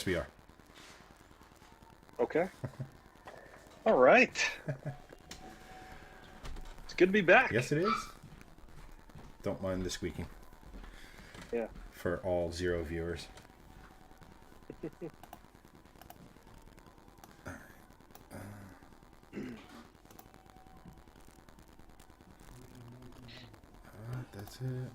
We are. Okay. All right. It's good to be back. Yes, it is. Don't mind the squeaking Yeah. for all zero viewers. That's it.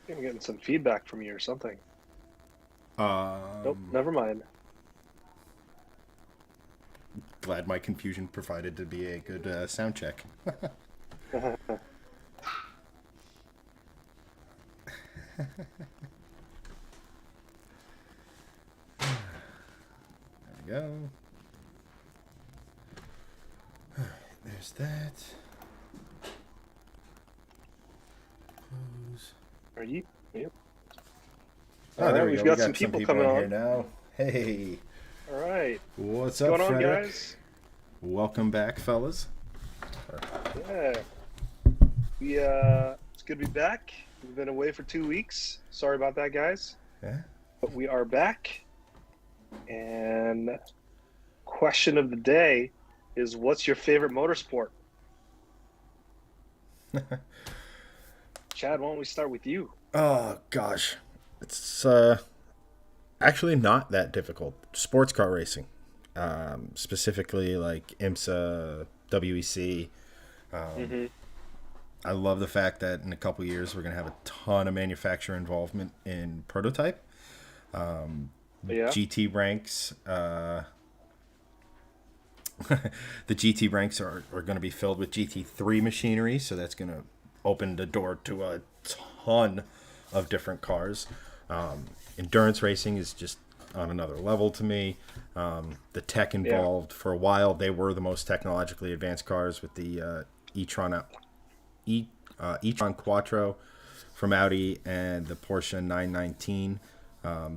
I'm getting some feedback from you or something. Nope, Um, never mind. Glad my confusion provided to be a good sound check. There we go. There's that. Close. Are you? Yep. All Oh, there right, we we've go. We got some got some people people coming in here on. now. Hey, All right. what's What's up, going on, Frederick? guys? Welcome back, fellas. Yeah. It's good to be back. We've been away for 2 weeks. Sorry about that, guys. Yeah. But we are back. And question of the day is, what's your favorite motorsport? Chad, why don't we start with you? Oh gosh, it's actually not that difficult. Sports car racing, specifically like IMSA, WEC. Mm-hmm. I love the fact that in a couple years we're going to have a ton of manufacturer involvement in prototype. Yeah. GT ranks, the GT ranks are going to be filled with GT3 machinery, so that's going to open the door to a ton of different cars. Endurance racing is just on another level to me. The tech Yeah. involved for a while, they were the most technologically advanced cars with the e-tron Quattro from Audi and the Porsche 919.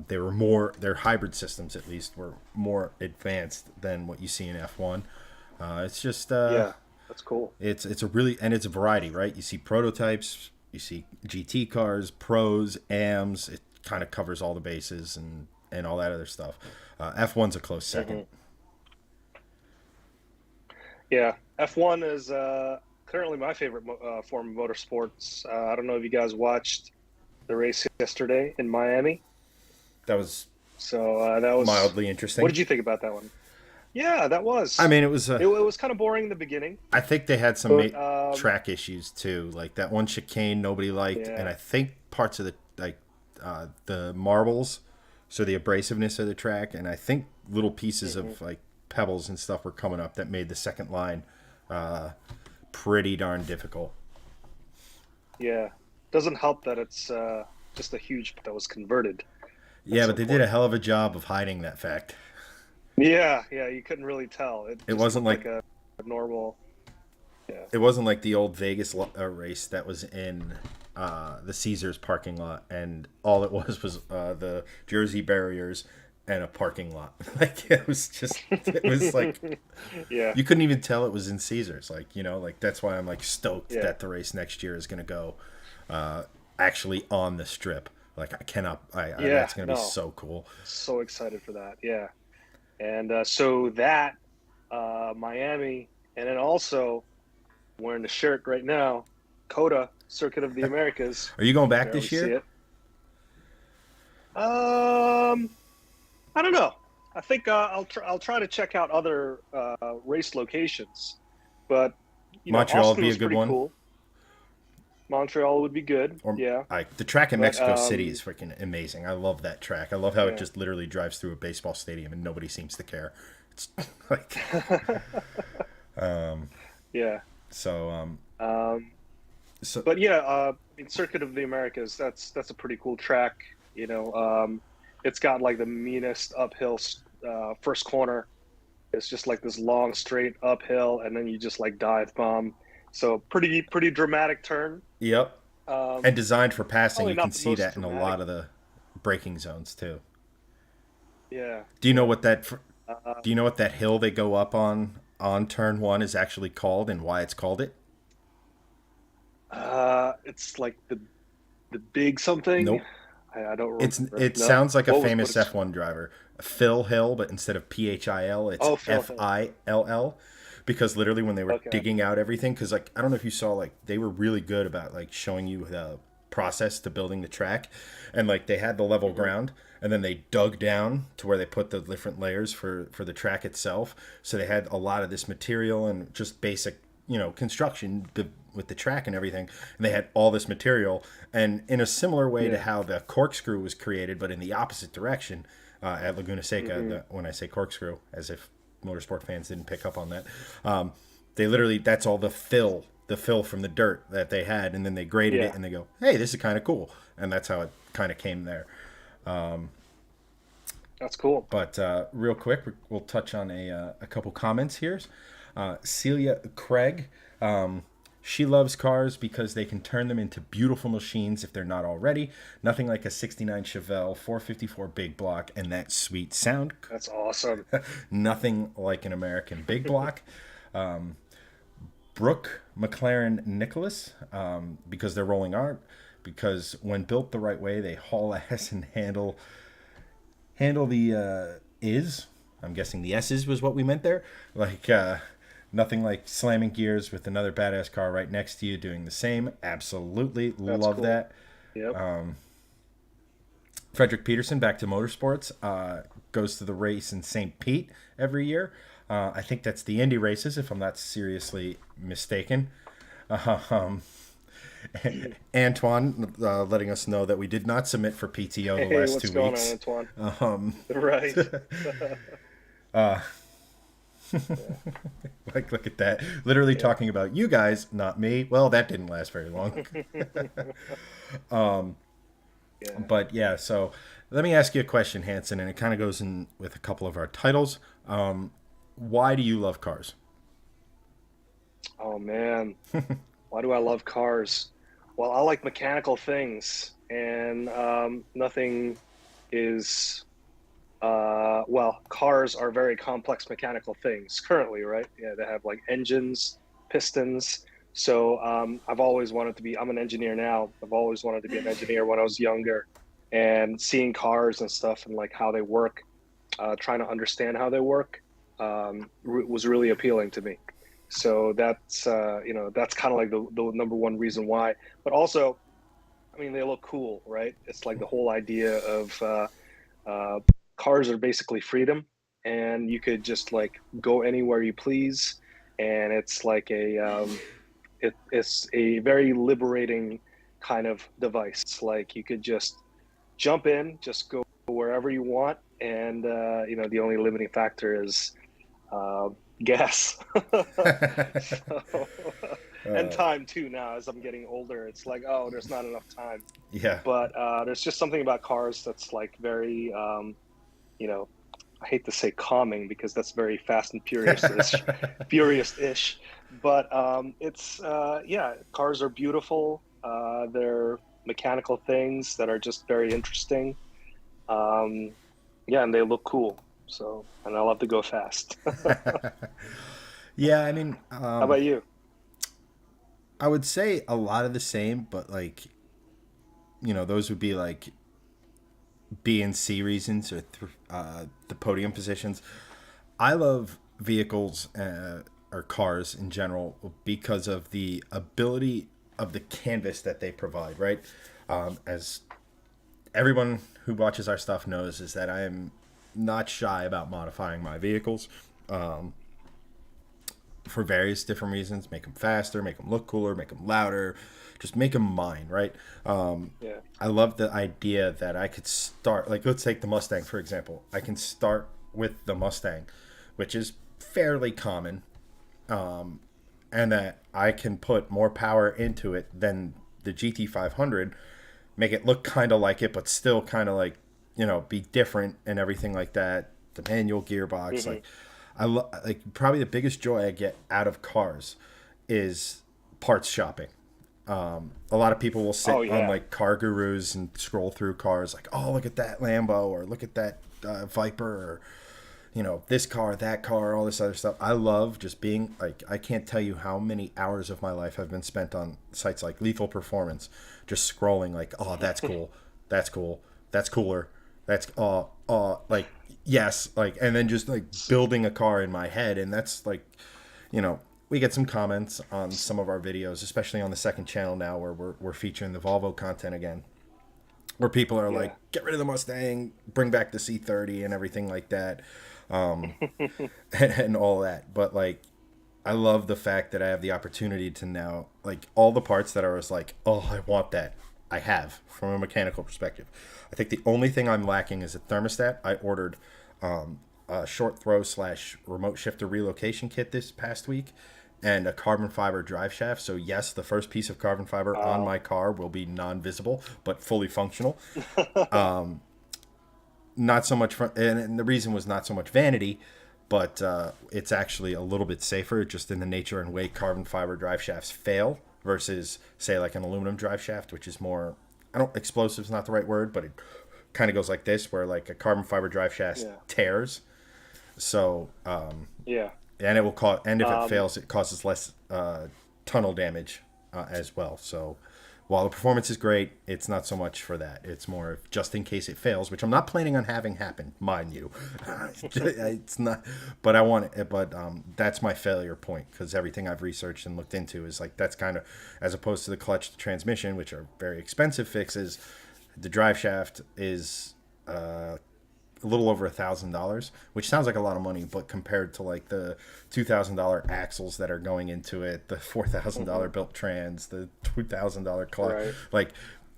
They were more, their hybrid systems at least were more advanced than what you see in F1. It's just Yeah. That's cool. it's a really, and it's a variety, right? You see prototypes, you see GT cars, pros, AMs. It kind of covers all the bases and all that other stuff. F1's a close second. Mm-hmm. Yeah, F1 is currently my favorite form of motorsports. I don't know if you guys watched the race yesterday in Miami. That was So that was. mildly What interesting. did you think about that one? Yeah, that I was. mean, it was It was kind of boring in the beginning, I think they had some but track issues too, like that one chicane nobody liked, and yeah, I think parts of the marbles, so the abrasiveness of the track, and I think little pieces hmm of like pebbles and stuff were coming up that made the second line uh, pretty darn difficult. yeah. Doesn't help that it's just a huge that was converted at Yeah, but some they did a point. hell of a job of hiding that fact. Yeah, yeah. You couldn't really tell. It It just wasn't looked like like a normal. Yeah. it wasn't like the old Vegas race that was in the Caesars parking lot, and all it was the Jersey barriers and a parking lot. Like it was like Yeah, you couldn't even tell it was in Caesars. Like like that's why I'm like stoked yeah, that the race next year is going to go actually on the strip. Like I cannot, yeah. that's going to be No, so cool. so excited for that. Yeah. And so that Miami, and then also wearing the shirt right now, Coda Circuit of the Americas. Are you going back Barely this see year? it. Um, I don't know. I think I'll try to check out other race locations, but Montreal would Austin be a was good pretty one. cool. Montreal would be good. Or Yeah, the track in but Mexico City is freaking amazing. I love that track. I love how it yeah, just literally drives through a baseball stadium and nobody seems to care. It's like yeah. so Um, so but yeah, in Circuit of the Americas, that's a pretty cool track. It's got like the meanest uphill first corner. It's just like this long straight uphill, and then you just like dive bomb. So pretty dramatic turn. yep. And Um, designed for passing, Probably you can not the see most that in a dramatic. lot of the braking zones too. Yeah, Do you know yeah. what that Do you know what that hill they go up on turn one is actually called and why it's called it? It's like the big something. Nope. I don't remember. It No, sounds like a what famous it's F1 driver, Phil Hill, but instead of Phil, it's oh, Phil Hill. Fill. Because literally when they were Okay. digging out everything, because like I don't know if you saw, like they were really good about like showing you the process to building the track, and like they had the level Hmm. ground, and then they dug down to where they put the different layers for the track itself. So they had a lot of this material and just basic construction with the track and everything, and they had all this material, and in a similar way to Yeah. how the corkscrew was created but in the opposite direction, at Laguna Seca, Hmm. when I say corkscrew, as if motorsport fans didn't pick up on that, they literally, that's all the fill from the dirt that they had, and then they graded it Yeah. and they go, hey, this is kind of cool, and that's how it kind of came there. That's cool. But real quick, we'll touch on a couple comments here. Celia Craig, she loves cars because they can turn them into beautiful machines if they're not already. Nothing like a 69 Chevelle 454 big block and that sweet sound. That's awesome. Nothing like an American big block. Brooke McLaren Nicholas, because they're rolling art, because when built the right way, they haul ass and handle the is. I'm guessing the S's was what we meant there. Like nothing like slamming gears with another badass car right next to you doing the same. Absolutely That's love cool. that. Yep. Frederick Peterson, back to motorsports, goes to the race in St. Pete every year. I think that's the Indy races, if I'm not seriously mistaken. Um, Antoine letting us know that we did not submit for PTO the Hey, last what's 2 going on, weeks. Antoine? Um, Right. Yeah. like, look at that. Literally Yeah. talking about you guys, not me. Well, that didn't last very long. Yeah. But yeah, so let me ask you a question, Hanson, and it kind of goes in with a couple of our titles. Why do you love cars? Oh man, why do I love cars? Well, I like mechanical things, and nothing is well, cars are very complex mechanical things currently, right? Yeah, they have like engines, pistons. So I've always wanted to be. I'm an engineer now. I've always wanted to be an engineer when I was younger, and seeing cars and stuff and like how they work, trying to understand how they work, was really appealing to me. So that's that's kind of like the number one reason why. But also, I mean, they look cool, right? It's like the whole idea of uh, cars are basically freedom, and you could just like go anywhere you please, and it's like it's a very liberating kind of device. It's like you could just jump in, just go wherever you want, and the only limiting factor is uh, gas. So, and time too. Now, as I'm getting older, it's like, oh, there's not enough time. Yeah. But there's just something about cars that's like very, you know, I hate to say calming because that's very fast and furious-ish, furious-ish. But it's yeah, cars are beautiful. They're mechanical things that are just very interesting. Um, yeah, and they look cool. So, and I love to go fast. How Yeah, I mean, about you? I would say a lot of the same, but like, those would be like B and C reasons or the podium positions. I love vehicles or cars in general because of the ability of the canvas that they provide, right? As everyone who watches our stuff knows, is that I am not shy about modifying my vehicles for various different reasons. Make them faster, make them look cooler, make them louder, just make them mine, right? Yeah. I love the idea that I could start, like, let's take the Mustang, for example. I can start with the Mustang, which is fairly common, and that I can put more power into it than the GT500, make it look kind of like it, but still kind of like, be different and everything like that. The manual gearbox, Hmm. like, like probably the biggest joy I get out of cars is parts shopping. A lot of people will Oh sit on yeah. like car gurus and scroll through cars like, oh, look at that Lambo or look at that Viper or this car, that car, all this other stuff. I love just being like, I can't tell you how many hours of my life have been spent on sites like Lethal Performance, just scrolling like, oh, that's cool, that's cool, that's cooler, that's like, yes, like, and then just like building a car in my head. And that's like, you know, we get some comments on some of our videos, especially on the second channel now, where we're featuring the Volvo content again, where people are Yeah. like, get rid of the Mustang, bring back the C30 and everything like that, and all that. But like, I love the fact that I have the opportunity to now, like, all the parts that I was like, oh, I want that, I have from a mechanical perspective. I think the only thing I'm lacking is a thermostat. I ordered a short throw slash remote shifter relocation kit this past week, and a carbon fiber drive shaft. So yes, the first piece of carbon fiber on Wow. my car will be non-visible but fully functional. Not so much for, and the reason was not so much vanity, but it's actually a little bit safer, just in the nature and way carbon fiber drive shafts fail versus, say, like an aluminum drive shaft, which is more, I don't, explosive is not the right word, but it kind of goes like this, where like a carbon fiber drive shaft Yeah. tears. So Yeah. and it will cause, and if it Um, fails, it causes less tunnel damage as well. So while the performance is great, it's not so much for that. It's more just in case it fails, which I'm not planning on having happen, mind you. It's not, but I want it. But that's my failure point, because everything I've researched and looked into is like, that's kind of, as opposed to the clutch, the transmission, which are very expensive fixes. The drive shaft is a little over $1,000, which sounds like a lot of money, but compared to like the $2,000 axles that are going into it, the $4,000 mhm. built trans, the $2,000 clutch, Right. like,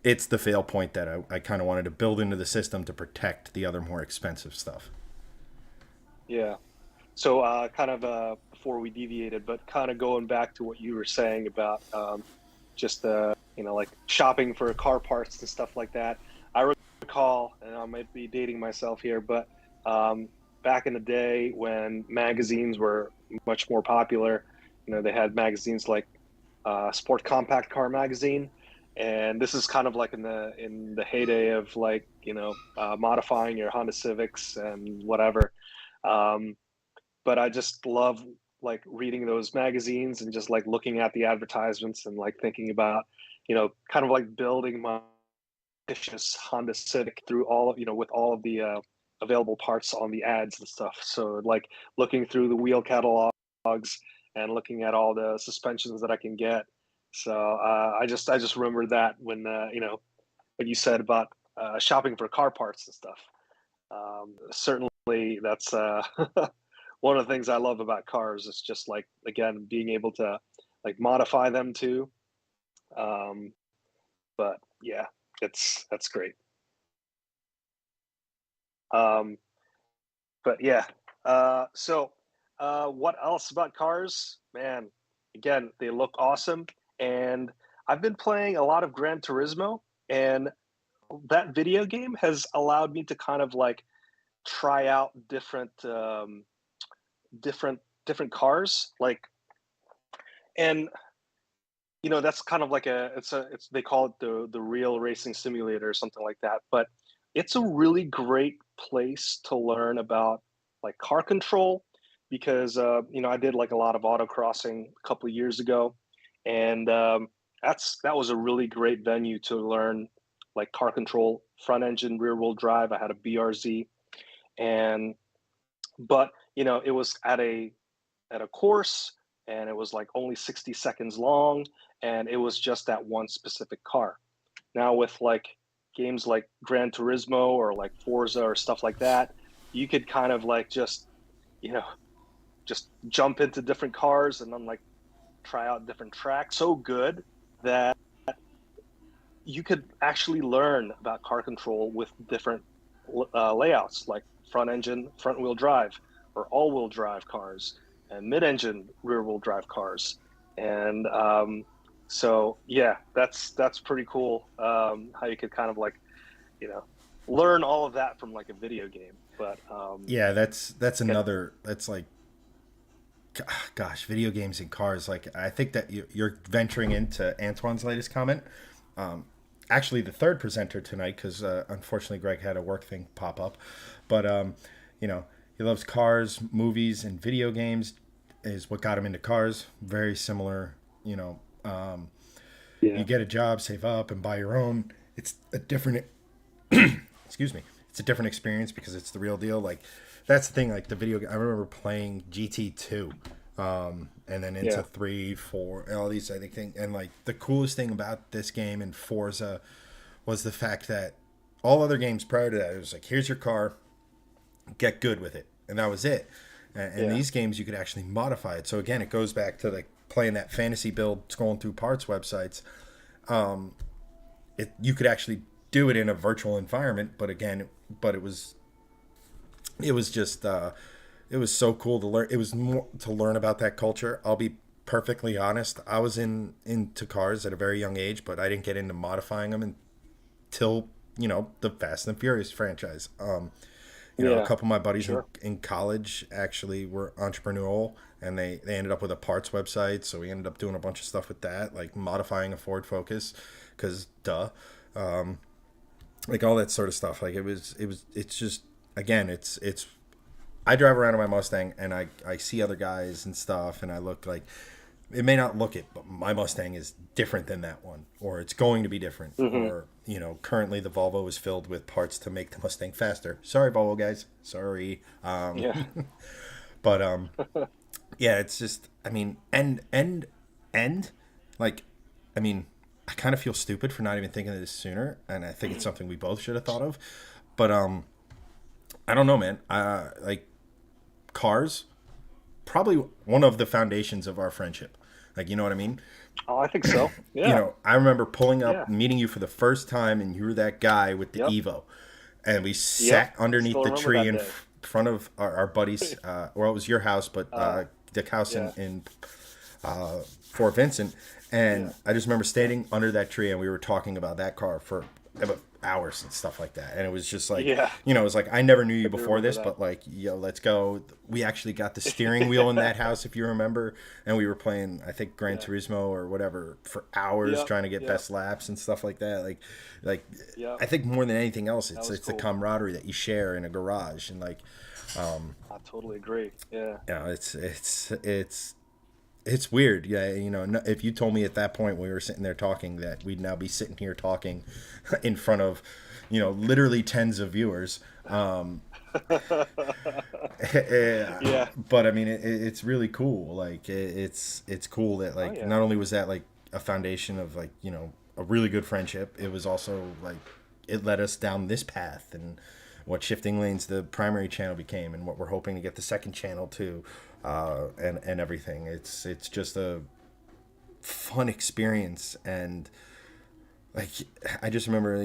it's the fail point that I kind of wanted to build into the system to protect the other more expensive stuff. Yeah. So, kind of before we deviated, but kind of going back to what you were saying about just like shopping for car parts and stuff like that. I recall, and I might be dating myself here, but um, back in the day when magazines were much more popular, they had magazines like Sport Compact Car Magazine, and this is kind of like in the heyday of like modifying your Honda Civics and whatever. Um, but I just love like reading those magazines and just like looking at the advertisements and like thinking about, kind of like building my ambitious Honda Civic through all of, with all of the available parts on the ads and stuff. So like looking through the wheel catalogs and looking at all the suspensions that I can get. So I just remember that when what you said about shopping for car parts and stuff. Certainly, that's one of the things I love about cars is just like again being able to like modify them too. Um, but yeah, that's great. Um, but yeah, so what else about cars? Man, again, they look awesome, and I've been playing a lot of Gran Turismo, and that video game has allowed me to kind of like try out different cars like and that's kind of like it's they call it the real racing simulator or something like that, but it's a really great place to learn about like car control because I did like a lot of autocrossing a couple of years ago, and that was a really great venue to learn like car control, front engine, rear wheel drive. I had a BRZ, and but it was at a course, and it was like only 60 seconds long, and it was just that one specific car. Now with like games like Gran Turismo or like Forza or stuff like that, you could kind of like you know just jump into different cars and then like try out different tracks so good that you could actually learn about car control with different layouts like front engine, front wheel drive, or all wheel drive cars, and mid engine, rear wheel drive cars. And so, yeah, that's pretty cool how you could kind of like, you know, learn all of that from like a video game. But Yeah, that's get, another. That's like, gosh, video games and cars. Like, I think that you're venturing into Antoine's latest comment. Actually, the third presenter tonight, because unfortunately Greg had a work thing pop up. But you know, he loves cars, movies, and video games. Is what got him into cars. Very similar, you know. You Yeah. get a job, save up, and buy your own. It's a different excuse me, it's a different experience because it's the real deal. Like that's the thing. Like the video, I remember playing GT2, and then into Yeah. 3, 4, all these I think things. And like the coolest thing about this game and Forza was the fact that all other games prior to that, it was like, here's your car, get good with it, and that was it. And Yeah. these games, you could actually modify it. So again, it goes back to like playing that fantasy build, scrolling through parts websites. You could actually do it in a virtual environment, but again, but it was just it was so cool to learn. It was more to learn about that culture. I'll be perfectly honest. I was into cars at a very young age, but I didn't get into modifying them until the Fast and Furious franchise. A Yeah. couple of my buddies Sure. in college actually were entrepreneurial, and they ended up with a parts website. So we ended up doing a bunch of stuff with that, like modifying a Ford Focus, because duh, like all that sort of stuff. Like it's just again, it's I drive around in my Mustang and I see other guys and stuff, and I look like it may not look it, but my Mustang is different than that one, or it's going to be different, Hmm. or currently the Volvo is filled with parts to make the Mustang faster. Sorry, Volvo guys. Sorry. Yeah. But yeah, it's just I mean, end like I mean, I kind of feel stupid for not even thinking of this sooner, and I think it's something we both should have thought of. But I don't know, man. Like cars, probably one of the foundations of our friendship. Like, you know what I mean? Oh, I think so. Yeah. I remember pulling Yeah. up, meeting you for the first time, and you were that guy with the Yep. Evo, and we Yep. sat underneath Still the remember tree that in day. front of our buddies. Well, it was your house, but Uh, the house yeah. in Fort Vincent, and Yeah. I just remember Yeah. standing under that tree, and we were talking about that car for about hours and stuff like that. And it was just like, Yeah. it was like I never knew you I do before remember this, that. but like, yo, let's go. We actually got the steering wheel in that house, if you remember, and we were playing, I think, Gran Yeah. Turismo or whatever for hours, Yep. trying to get Yep. best laps and stuff like that. Like, Yep. I think more than anything else, That was it's the cool. camaraderie that you share in a garage, and like, I totally agree. Yeah. it's weird. Yeah, if you told me at that point when we were sitting there talking that we'd now be sitting here talking in front of, literally tens of viewers. Yeah. But I mean, it's really cool. Like it's cool that Oh like yeah. not only was that like a foundation of like a really good friendship, it was also like it led us down this path and what shifting lanes the primary channel became and what we're hoping to get the second channel to, and everything. It's just a fun experience. And like I just remember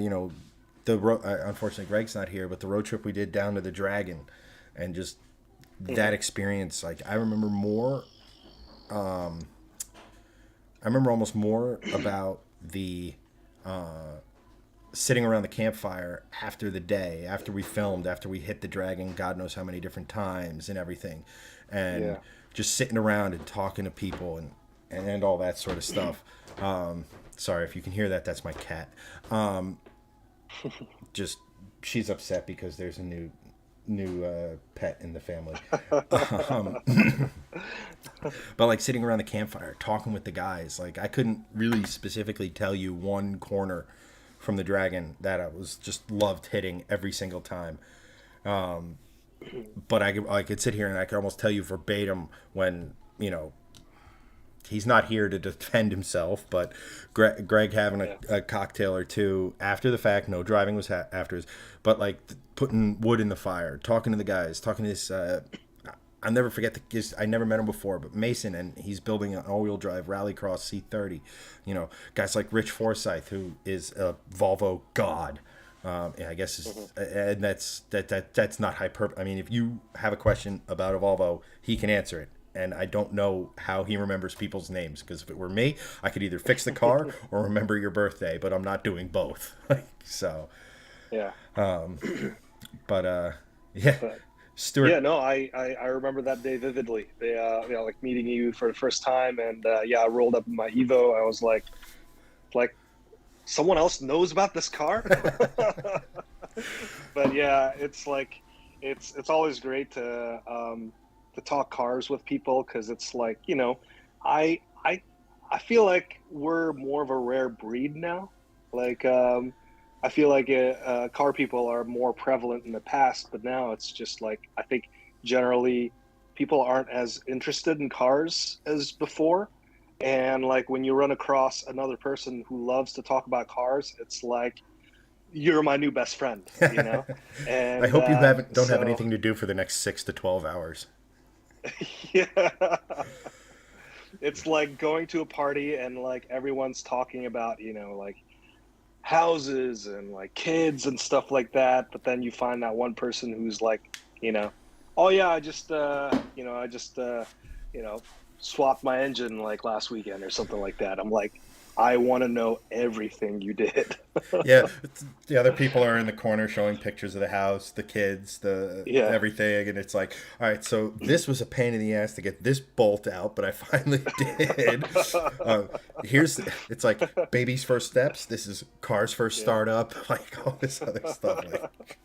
unfortunately Greg's not here, but the road trip we did down to the Dragon and just that Hmm. experience. Like I remember almost more about the sitting around the campfire after the day, after we filmed, after we hit the Dragon God knows how many different times and everything, and Yeah. just sitting around and talking to people and all that sort of stuff. Sorry if you can hear that, that's my cat. Just she's upset because there's a new pet in the family. um, but like sitting around the campfire talking with the guys, like I couldn't really specifically tell you one corner from the Dragon that I was just loved hitting every single time. But I could sit here and I could almost tell you verbatim when he's not here to defend himself, but Greg having Yeah. a cocktail or two after the fact. No driving was after his, but like putting wood in the fire, talking to the guys, talking to this. I'll never forget I never met him before, but Mason, and he's building an all-wheel drive Rallycross C30. Guys like Rich Forsyth, who is a Volvo god. Yeah, I guess, and that's not hyper. I mean, if you have a question about a Volvo, he can answer it. And I don't know how he remembers people's names, because if it were me, I could either fix the car or remember your birthday, but I'm not doing both. So, Yeah. but yeah, But Stuart. yeah, no, I remember that day vividly. Like meeting you for the first time, and yeah, I rolled up in my Evo. I was like, someone else knows about this car. But yeah, it's like, it's always great to talk cars with people because it's like, I I I feel like we're more of a rare breed now. Like I feel like car people are more prevalent in the past, but now it's just like I think generally people aren't as interested in cars as before. And like when you run across another person who loves to talk about cars, it's like you're my new best friend, you know? I And hope you haven't don't have so anything to do for the next 6 to 12 hours. yeah, it's like going to a party and like everyone's talking about, like houses and like kids and stuff like that. But then you find that one person who's like, you know, oh yeah, I just, you know, swapped my engine like last weekend or something like that. I'm like, I want to know everything you did. Yeah, the other people are in the corner showing pictures of the house, the kids, the Yeah. everything, and it's like, all right, so this was a pain in the ass to get this bolt out, but I finally did. Uh, here's, it's like baby's first steps. This is car's first Yeah. startup, like all this other stuff. Like,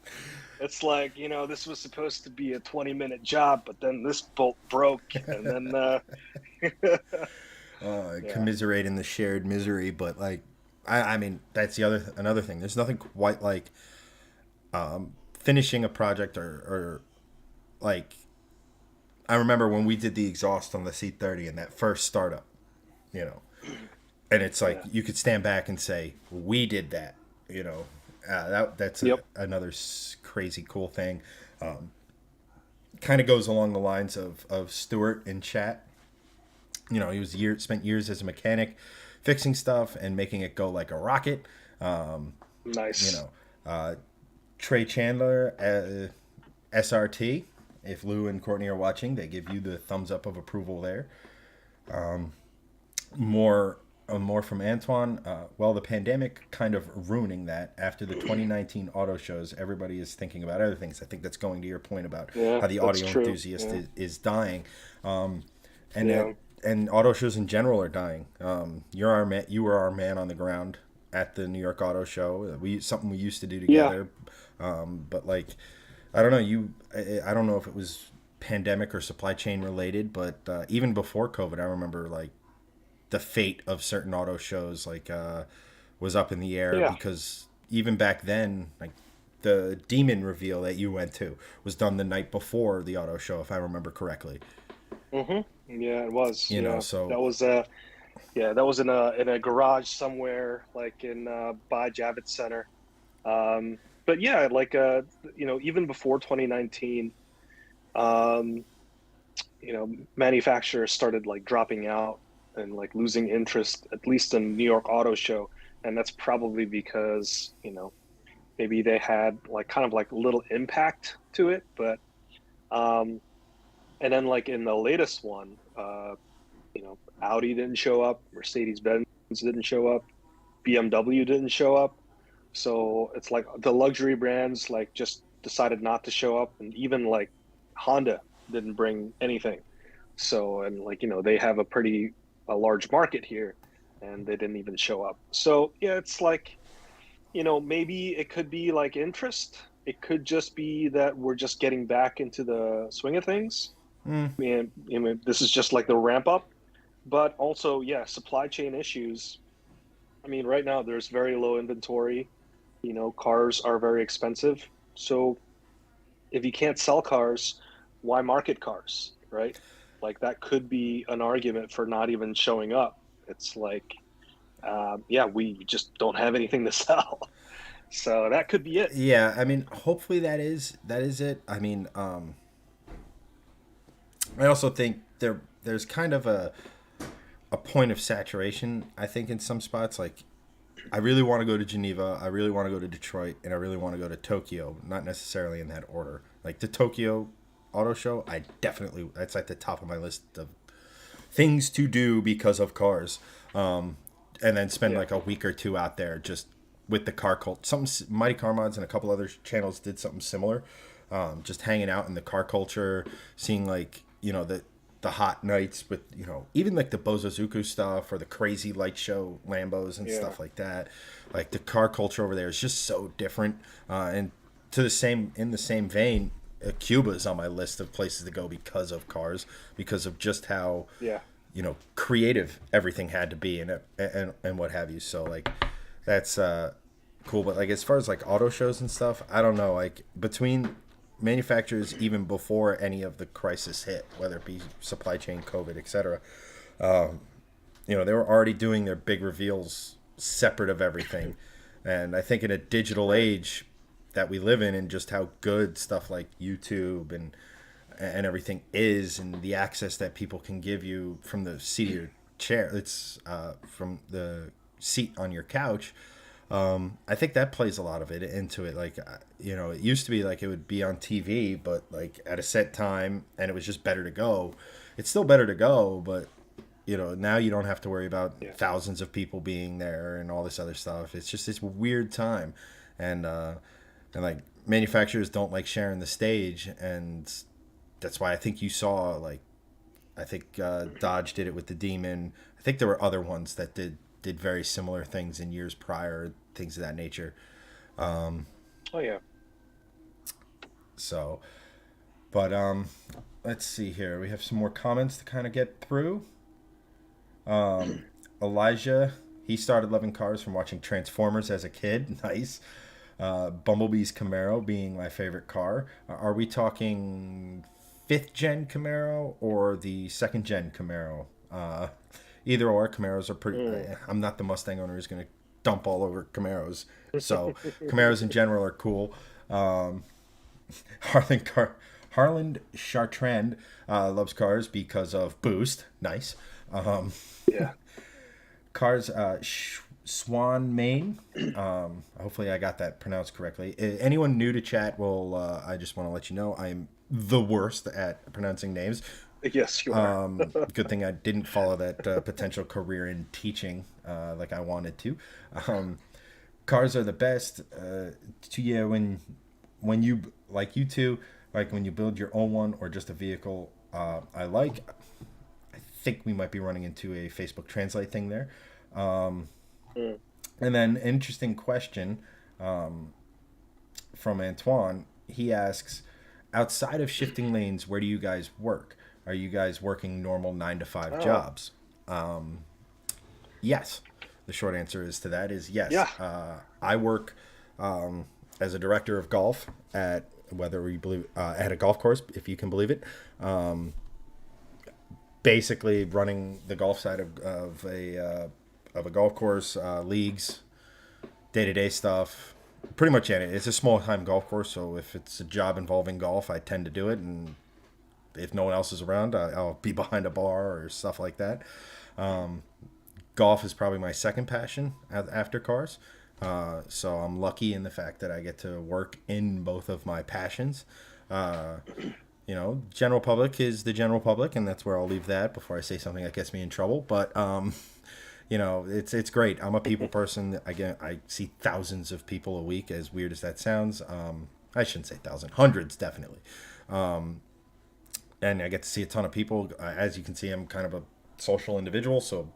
It's like, this was supposed to be a 20-minute job, but then this bolt broke and then yeah. commiserate in the shared misery, but like, I mean, that's the other another thing. There's nothing quite like finishing a project or like I remember when we did the exhaust on the C30 and that first startup, you know, and it's like Yeah. you could stand back and say we did that, you know. That's Yep. another crazy cool thing. Kind of goes along the lines of Stuart in chat. You know, he was spent years as a mechanic, fixing stuff and making it go like a rocket. You Nice. know, Trey Chandler, SRT. If Lou and Courtney are watching, they give you the thumbs up of approval there. More from Antoine. Well, the pandemic kind of ruining that. After the 2019 auto shows, everybody is thinking about other things. I think that's going to your point about Yeah, how the that's audio true. enthusiast Yeah. is dying, and Yeah. and auto shows in general are dying. You're our man. You were our man on the ground at the New York Auto Show. We something we used to do Yeah. together, but like I don't know. I don't know if it was pandemic or supply chain related, but even before COVID, I remember like the fate of certain auto shows was up in the air Yeah. because even back then, like the demon reveal that you went to was done the night before the auto show, if I remember correctly. Yeah, it was. You know, Yeah. so That was that was in a garage somewhere like in by Javits Center. But yeah, like even before 2019, um, manufacturers started like dropping out and like losing interest, at least in New York Auto Show. And that's probably because, maybe they had like kind of like little impact to it. But um and then like in the latest one, Audi didn't show up, Mercedes Benz didn't show up, BMW didn't show up. So it's like the luxury brands like just decided not to show up, and even like Honda didn't bring anything. So and like they have a large market here, and they didn't even show up. So yeah, it's like maybe it could be like interest. It could just be that we're just getting back into the swing of things. I mean, this is just like the ramp up, but also yeah, supply chain issues. I mean, right now there's very low inventory. Cars are very expensive. So if you can't sell cars, why market cars, right? Like that could be an argument for not even showing up. It's like, yeah, we just don't have anything to sell. So that could be it. yeah, I mean, hopefully that is it. I mean, I also think there's kind of a point of saturation. I think in some spots, like I really want to go to Geneva, I really want to go to Detroit, and I really want to go to Tokyo. Not necessarily in that order. Like the Tokyo Auto Show, I definitely that's at the top of my list of things to do because of cars. And then spend Yeah. like a week or two out there just with the car cult. Mighty Car Mods and a couple other channels did something similar. Just hanging out in the car culture, seeing like the hot nights with even like the Bozozuku stuff or the crazy light show Lambos and Yeah. stuff like that. Like the car culture over there is just so different. And to the same in the same vein, Cuba's on my list of places to go because of cars, because of just how Yeah. creative everything had to be, and what have you. So like that's cool. But like as far as like auto shows and stuff, I don't know. Like between manufacturers, even before any of the crisis hit, whether it be supply chain, COVID, etc., they were already doing their big reveals separate of everything. And I think in a digital Right. age that we live in, and just how good stuff like YouTube and everything is, and the access that people can give you from the seat of your chair, it's from the seat on your couch. I think that plays a lot of it into it. Like, it used to be like it would be on TV, but like at a set time, and it was just better to go. It's still better to go, but now you don't have to worry about Yeah. thousands of people being there and all this other stuff. It's just this weird time, and like manufacturers don't like sharing the stage, and that's why I think you saw like I think Dodge did it with the Demon. I think there were other ones that did very similar things in years prior, things of that nature. Oh yeah. So, but let's see here. We have some more comments to kind of get through. Elijah, he started loving cars from watching Transformers as a kid. Nice. Bumblebee's Camaro being my favorite car. Are we talking fifth gen Camaro or the second gen Camaro? Either or, Camaros are pretty. Mm. I'm not the Mustang owner who's going to dump all over Camaros. So Camaros in general are cool. Harlan Harland Chartrand loves cars because of Boost. Nice. Yeah. Cars, Swan Main. Hopefully, I got that pronounced correctly. Anyone new to chat, well, I just want to let you know I'm the worst at pronouncing names. Yes, you are. Good thing I didn't follow that potential career in teaching like I wanted to. Cars are the best. To you when you like you two, like when you build your own one or just a vehicle. I like. I think we might be running into a Facebook Translate thing there. Mm. And then, interesting question from Antoine. He asks, outside of shifting lanes, where do you guys work? Are you guys working normal 9 to 5 Oh, jobs? Yes. The short answer is to that is yes. yeah. I work as a director of golf at whether you believe at a golf course, if you can believe it. Basically, running the golf side of a golf course, leagues, day to day stuff. Pretty much any. It's a small time golf course, so if it's a job involving golf, I tend to do it, and if no one else is around, I'll be behind a bar or stuff like that. Golf is probably my second passion after cars. So I'm lucky in the fact that I get to work in both of my passions. General public is the general public, and that's where I'll leave that before I say something that gets me in trouble. But it's great. I'm a people person. Again, I see thousands of people a week. As weird as that sounds, I shouldn't say thousands, hundreds definitely. And I get to see a ton of people. As you can see, I'm kind of a social individual, so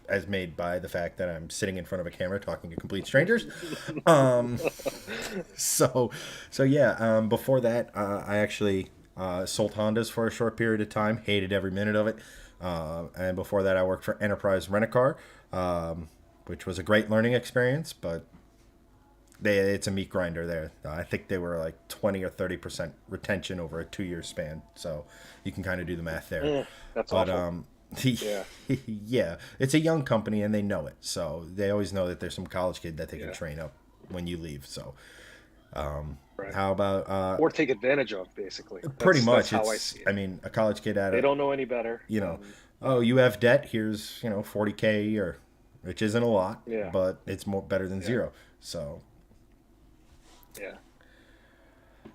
as made by the fact that I'm sitting in front of a camera talking to complete strangers. So, so yeah. Before that, I actually sold Hondas for a short period of time. Hated every minute of it. And before that, I worked for Enterprise Rent a Car, which was a great learning experience. But it's a meat grinder there. I think they were like 20 or 30% retention over a 2 year span. So you can kind of do the math there. That's But awful. Yeah. yeah, it's a young company and they know it. So they always know that there's some college kid that they can Yeah. train up when you leave. So Right. how about Or take advantage of, basically. pretty That's much how I it's see I it. mean a college kid at They a don't know any better. you know Yeah. oh you have debt, here's 40K or which isn't a lot, Yeah. but it's more better than Yeah. zero. So Yeah.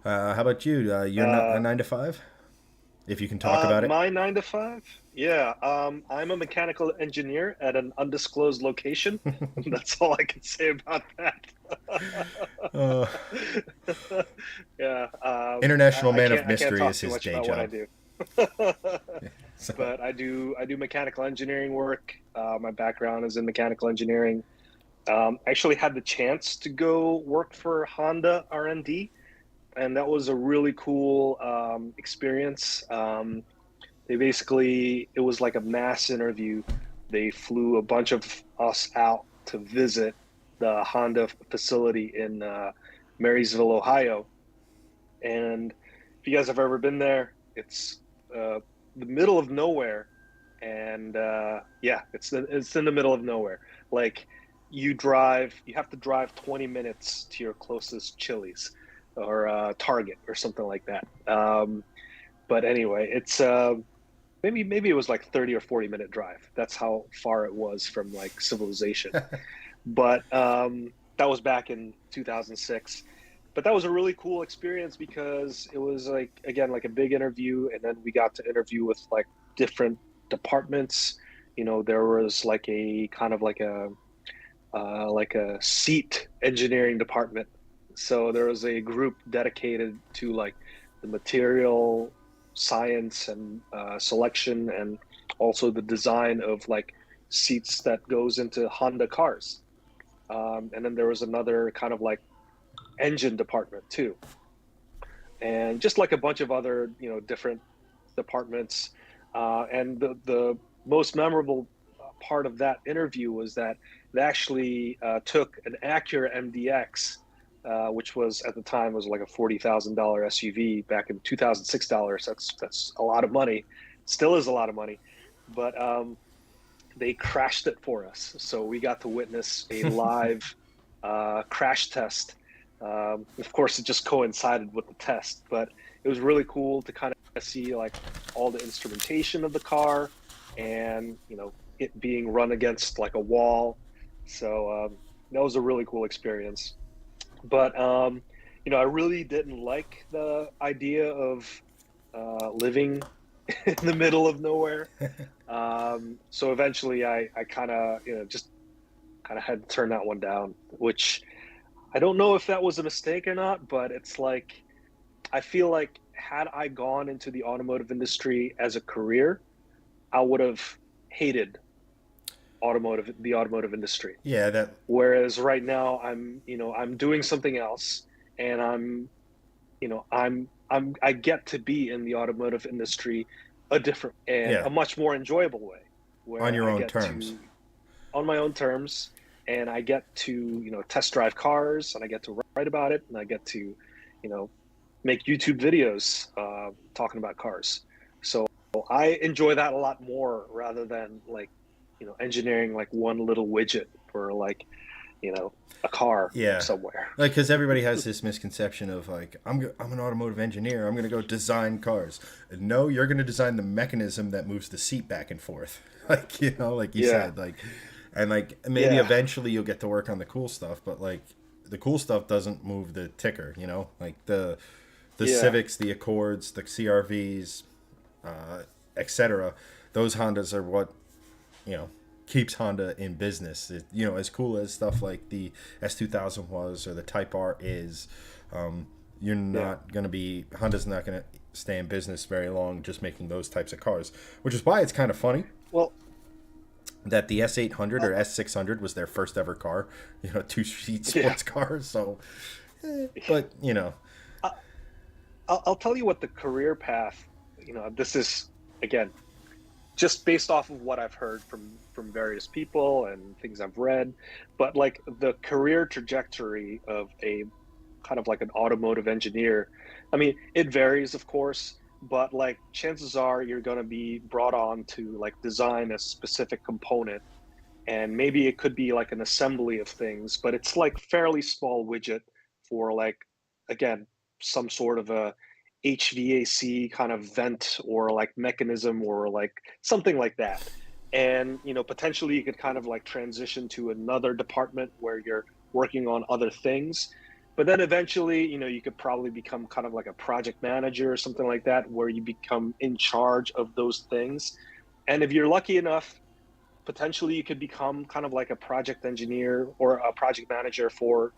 how about you? You're not a Uh, 9 to 5, if you can talk about it. my 9 to 5. Yeah. I'm a mechanical engineer at an undisclosed location. That's all I can say about that. uh, Yeah. International Man of I can't Mystery talk is too his much day about what I job. do. So But I do mechanical engineering work. My background is in mechanical engineering. I actually had the chance to go work for Honda R&D and that was a really cool experience. They basically, it was like a mass interview. They flew a bunch of us out to visit the Honda facility in Marysville, Ohio. And if you guys have ever been there, it's uh, the middle of nowhere, and yeah, it's in the middle of nowhere. Like you have to drive 20 minutes to your closest Chili's or Target or something like that. But anyway, it's maybe it was like 30 or 40-minute drive. That's how far it was from like civilization. But that was back in 2006. But that was a really cool experience because it was like again like a big interview, and then we got to interview with like different departments. You know, there was like a kind of like a seat engineering department. So there was a group dedicated to like the material science and selection, and also the design of like seats that goes into Honda cars. And then there was another kind of like engine department too, and just like a bunch of other different departments. And the most memorable part of that interview was that they actually took an Acura MDX, which was at the time was like a $40,000 SUV back in 2006 dollars. That's a lot of money, still is a lot of money, but they crashed it for us, so we got to witness a live crash test. Of course, it just coincided with the test, but it was really cool to kind of see like all the instrumentation of the car, and it being run against like a wall. So that was a really cool experience. But I really didn't like the idea of living in the middle of nowhere. So eventually, I kind of just kind of had to turn that one down, which I don't know if that was a mistake or not, but it's like I feel like had I gone into the automotive industry as a career, I would have hated the automotive industry. Yeah, that. Whereas right now I'm doing something else, and I get to be in the automotive industry a different and Yeah, a much more enjoyable way, on where your I own get terms. to on my own terms, and I get to test drive cars, and I get to write about it, and I get to you know make YouTube videos talking about cars. So I enjoy that a lot more rather than like engineering like one little widget for like a car Yeah, somewhere. like because everybody has this misconception of like I'm an automotive engineer. I'm gonna go design cars. No, you're gonna design the mechanism that moves the seat back and forth. Like like you Yeah, said, like and like maybe yeah, eventually you'll get to work on the cool stuff, but like the cool stuff doesn't move the ticker. Like the yeah, Civics, the Accords, the CRVs, etc. Those Hondas are what you know keeps Honda in business. As cool as stuff like the S2000 was or the Type R is, you're yeah. not going to be Honda's not going to stay in business very long just making those types of cars, which is why it's kind of funny Well, that the S800 uh, or S600 was their first ever car, two-seat yeah. sports car. So, but I- I'll tell you what the career path. This is again just based off of what I've heard from various people and things I've read, but like the career trajectory of a kind of like an automotive engineer. I mean, it varies, of course, but like chances are you're going to be brought on to like design a specific component, and maybe it could be like an assembly of things, but it's like fairly small widget for like again some sort of a HVAC kind of vent or like mechanism or like something like that. And potentially you could kind of like transition to another department where you're working on other things. But then eventually, you could probably become kind of like a project manager or something like that, where you become in charge of those things. And if you're lucky enough, potentially you could become kind of like a project engineer or a project manager for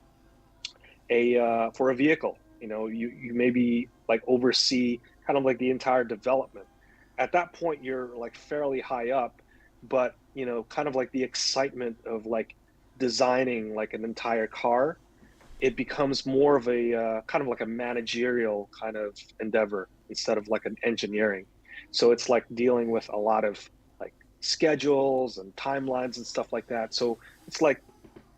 a vehicle. You maybe like oversee kind of like the entire development. At that point you're like fairly high up, but kind of like the excitement of like designing like an entire car it becomes more of a kind of like a managerial kind of endeavor instead of like an engineering. So it's like dealing with a lot of like schedules and timelines and stuff like that. So it's like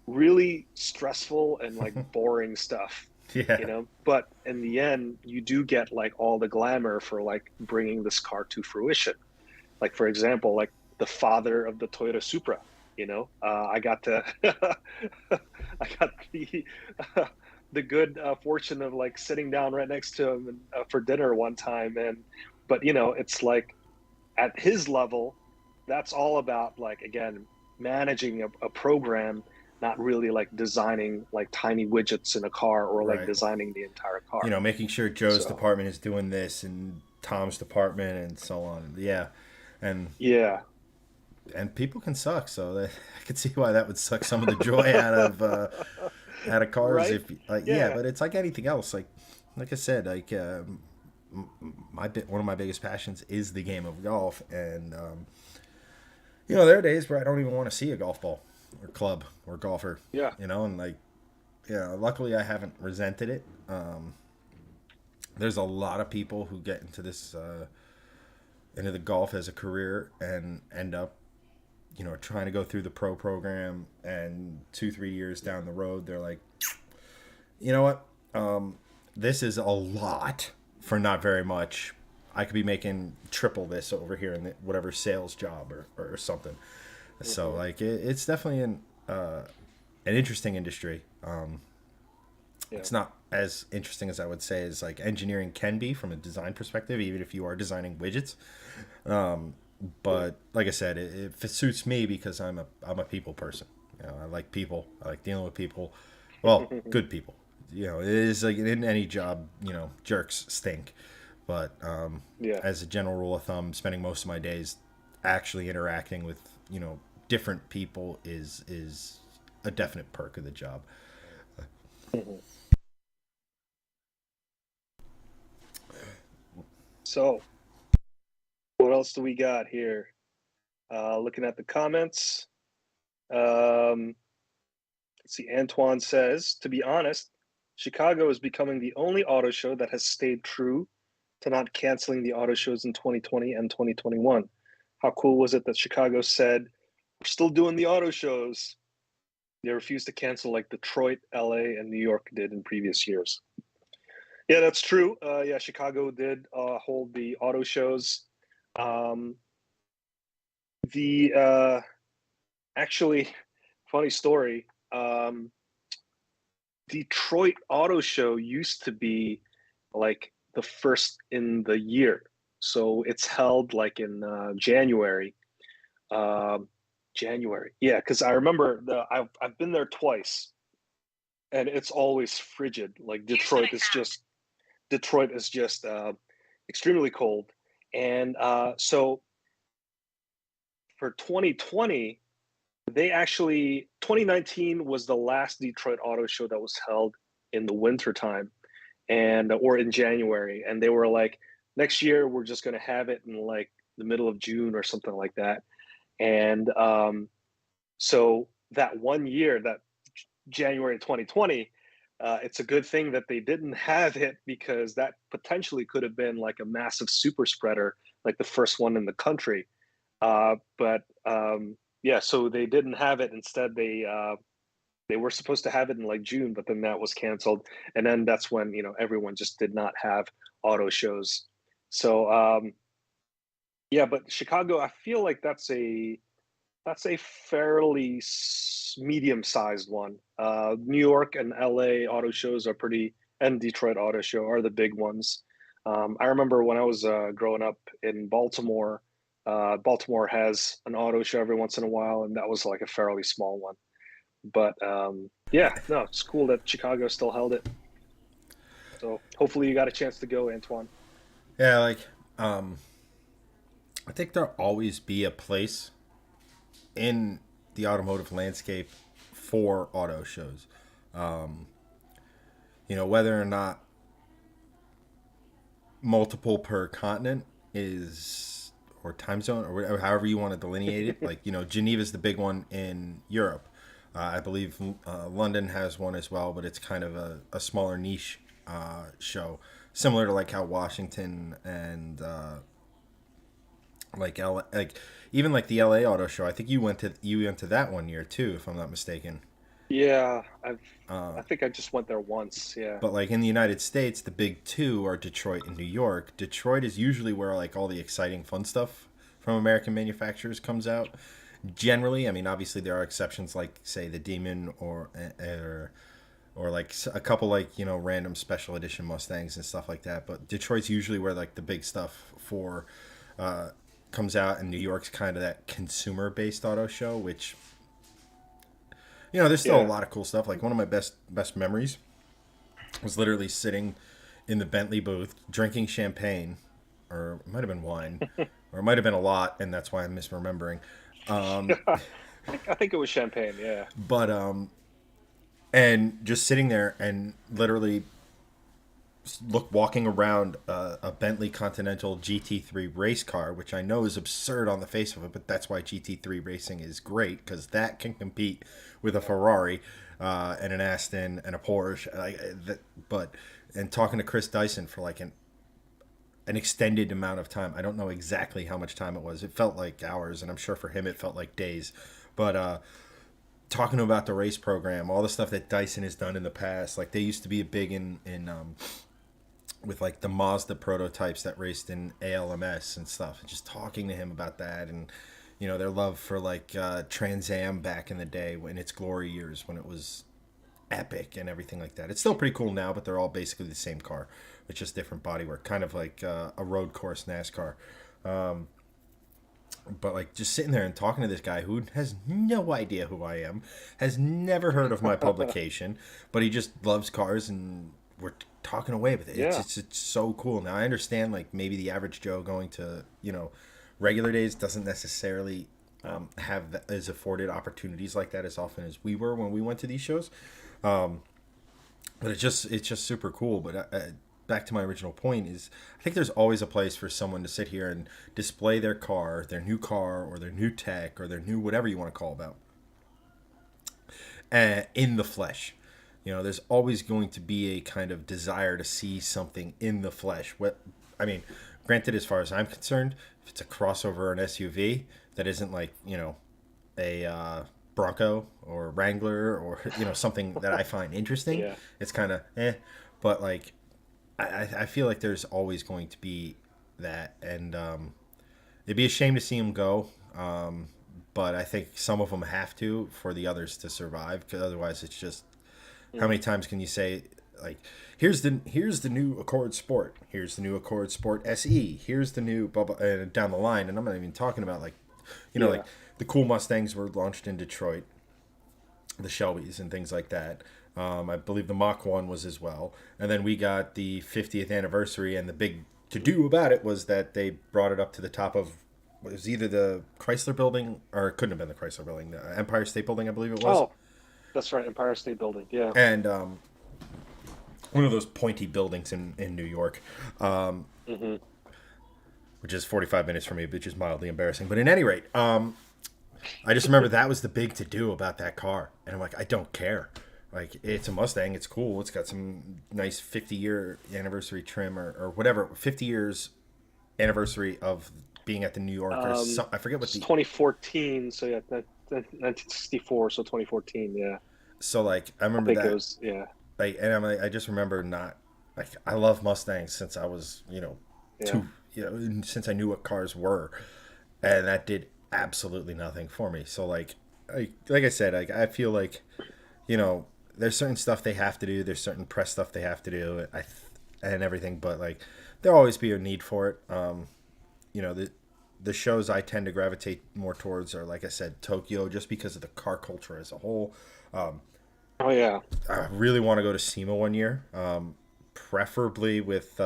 really stressful and like boring stuff, you Yeah. know? But in the end, you do get like all the glamour for like bringing this car to fruition. Like, for example, like the father of the Toyota Supra, I got to, I got uh, the good fortune of like sitting down right next to him and, for dinner one time. But it's like at his level, that's all about like, again, managing a program, not really like designing like tiny widgets in a car or like Right. designing the entire car. Making sure Joe's So, department is doing this and Tom's department and so on. Yeah. And yeah, people can suck, so that, I could see why that would suck some of the joy out of cars. right? If like, yeah, Yeah. but it's like anything else. Like I said, like one of my biggest passions is the game of golf, and there are days where I don't even want to see a golf ball or club or golfer. Yeah. And like, luckily I haven't resented it. There's a lot of people who get into this into the golf as a career and end up trying to go through the pro program, and 2 3 years down the road they're like, you know what, this is a lot for not very much. I could be making triple this over here in whatever sales job or something. So Hmm. like it's definitely an interesting industry. Yeah. It's not as interesting as I would say as like engineering can be from a design perspective, even if you are designing widgets. Yeah. But like I said, it suits me because I'm a people person. I like people. I like dealing with people. Well, good people. It is like in any job. Jerks stink. But Yeah. as a general rule of thumb, spending most of my days actually interacting with different people is a definite perk of the job. Mhm. So, what else do we got here? Looking at the comments. Um, let's see. Antoine says, to be honest, Chicago is becoming the only auto show that has stayed true to not canceling the auto shows in 2020 and 2021. How cool was it that Chicago said, we're still doing the auto shows? They refused to cancel like Detroit, LA, and New York did in previous years. Yeah, that's true. Yeah, Chicago did hold the auto shows. Um, the actually, funny story. Detroit Auto Show used to be like the first in the year, so it's held like in January. Um, January, yeah, because I remember I've been there twice, and it's always frigid. Like Detroit is just extremely cold, and so for 2020, 2019 was the last Detroit Auto Show that was held in the winter time and or in January, and they were like, next year we're just going to have it in like the middle of June or something like that. And so that one year, that January 2020, it's a good thing that they didn't have it, because that potentially could have been like a massive super spreader, like the first one in the country. But yeah, so they didn't have it. Instead, they were supposed to have it in like June, but then that was canceled, and then that's when everyone just did not have auto shows. So yeah, but Chicago, I feel like that's a fairly medium-sized one. New York and LA auto shows are pretty, and Detroit Auto Show are the big ones. I remember when I was growing up in Baltimore. Baltimore has an auto show every once in a while, and that was like a fairly small one. But yeah, no, it's cool that Chicago still held it. So hopefully you got a chance to go, Antoine. Yeah, like um, I think there'll always be a place in the automotive landscape for auto shows. Whether or not multiple per continent is, or time zone, or whatever, however you want to delineate it. Like, Geneva's the big one in Europe. I believe London has one as well, but it's kind of a smaller niche show, similar to like how Washington and like like even like the LA Auto Show. I think you went to that one year too, if I'm not mistaken. Yeah, Uh, I think I just went there once. Yeah. but like in the United States, the big two are Detroit and New York. Detroit is usually where like all the exciting fun stuff from American manufacturers comes out. Generally, I mean, obviously there are exceptions like say the Demon or like a couple like random special edition Mustangs and stuff like that. But Detroit's usually where like the big stuff for uh, comes out, and New York's kind of that consumer based auto show, which there's still a Yeah. lot of cool stuff. Like one of my best memories was literally sitting in the Bentley booth drinking champagne, or it might have been wine, or it might have been a lot, and that's why I'm misremembering. Um, I think it was champagne. Yeah. but and just sitting there and literally walking around a Bentley Continental GT3 race car, which I know is absurd on the face of it, but that's why GT3 racing is great because that can compete with a Ferrari and an Aston and a Porsche. But and talking to Chris Dyson for like an extended amount of time. I don't know exactly how much time it was. It felt like hours, and I'm sure for him it felt like days. But talking about the race program, all the stuff that Dyson has done in the past, like they used to be big in with like the Mazda prototypes that raced in ALMS and stuff. Just talking to him about that, and their love for like Trans Am back in the day when its glory years when it was epic and everything like that. It's still pretty cool now, but they're all basically the same car. It's just different bodywork, kind of like a road course NASCAR. Um, but like just sitting there and talking to this guy who has no idea who I am, has never heard of my publication, but he just loves cars and we're talking away with it. It's, Yeah. it's it's so cool. Now I understand like maybe the average Joe going to regular days doesn't necessarily is afforded opportunities like that as often as we were when we went to these shows. Um, but it's just super cool. But back to my original point is I think there's always a place for someone to sit here and display their new car or their new tech or their new whatever you want to call about in the flesh. There's always going to be a kind of desire to see something in the flesh. What I mean, granted, as far as I'm concerned, if it's a crossover or an SUV that isn't like a Bronco or Wrangler or something that I find interesting, Yeah. it's kind of eh. But like I feel like there's always going to be that, and it'd be a shame to see them go. But I think some of them have to for the others to survive, because otherwise, it's just how Mm. many times can you say like, here's the new Accord Sport, here's the new Accord Sport SE, here's the new blah blah, and down the line, and I'm not even talking about like, like Yeah. the cool Mustangs were launched in Detroit, the Shelbys and things like that. I believe the Mach 1 was as well. And then we got the 50th anniversary, and the big to do about it was that they brought it up to the top of what was either the Chrysler Building, or it couldn't have been the Chrysler Building, the Empire State Building, I believe it was. Oh, that's right. Empire State Building. Yeah. And one of those pointy buildings in New York, Hmm. which is 45 minutes from me, which is mildly embarrassing. But at any rate, I just remember that was the big to do about that car. And I'm like, I don't care. Like, it's a Mustang. It's cool. It's got some nice 50-year anniversary trim or whatever. 50 years anniversary of being at the New York or some, I forget what It's the. 2014. So yeah, 1964. So 2014. Yeah. So, like, I I remember think it that. was. Yeah. Like, and I'm like, I just remember not. Like, I love Mustangs since I was, Yeah. since I knew what cars were. And that did absolutely nothing for me. So, like I said, I feel like, there's certain stuff they have to do. There's certain press stuff they have to do, and everything. But like, there'll always be a need for it. The shows I tend to gravitate more towards are, like I said, Tokyo, just because of the car culture as a whole. Oh yeah. I really want to go to SEMA one year, preferably with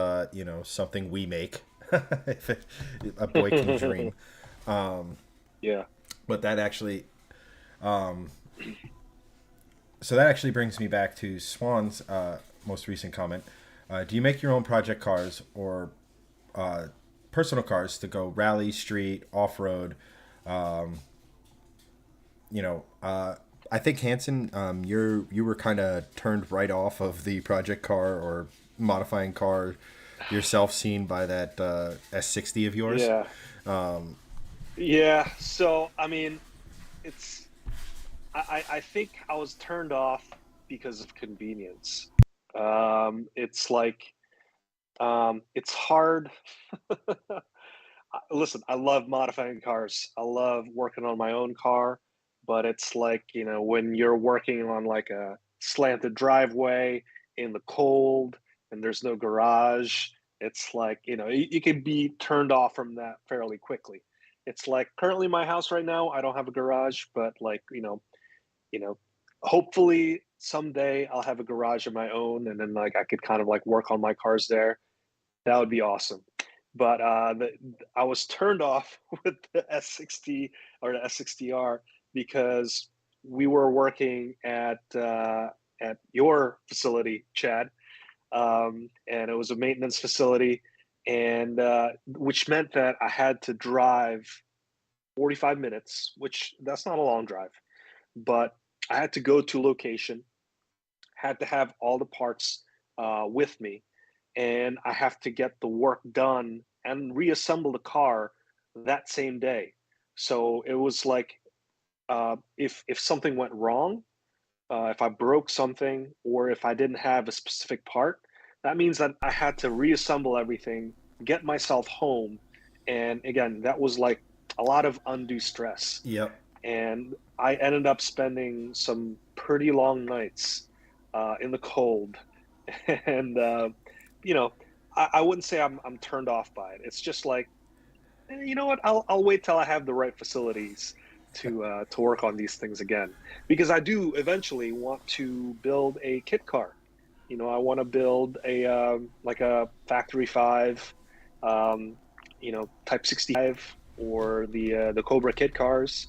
something we make. If a boy can dream. Yeah. But that actually, so that actually brings me back to Swan's most recent comment. Do you make your own project cars or personal cars to go rally, street, off road? You know, uh, I think Hanson, you were kind of turned right off of the project car or modifying car yourself, seen by that S60 of yours. Yeah. Yeah. So, I mean, it's, I think I was turned off because of convenience. It's like, it's hard. Listen, I love modifying cars. I love working on my own car, but it's like, when you're working on like a slanted driveway in the cold and there's no garage, it's like, you can be turned off from that fairly quickly. It's like currently my house right now, I don't have a garage, but like, you know, hopefully someday I'll have a garage of my own and then like I could kind of like work on my cars there. That would be awesome. But I was turned off with the S60 or the S60R because we were working at your facility, Chad, and it was a maintenance facility, and which meant that I had to drive 45 minutes, which that's not a long drive, but I had to go to location, had to have all the parts with me, and I have to get the work done and reassemble the car that same day. So it was like if something went wrong, if I broke something, or if I didn't have a specific part, that means that I had to reassemble everything, get myself home, and again, that was like a lot of undue stress. Yep. And I ended up spending some pretty long nights in the cold, and you know, I wouldn't say I'm turned off by it. It's just like, you know what? I'll wait till I have the right facilities to work on these things again, because I do eventually want to build a kit car. I want to build a like a factory five, um, Type 65, or the Cobra kit cars,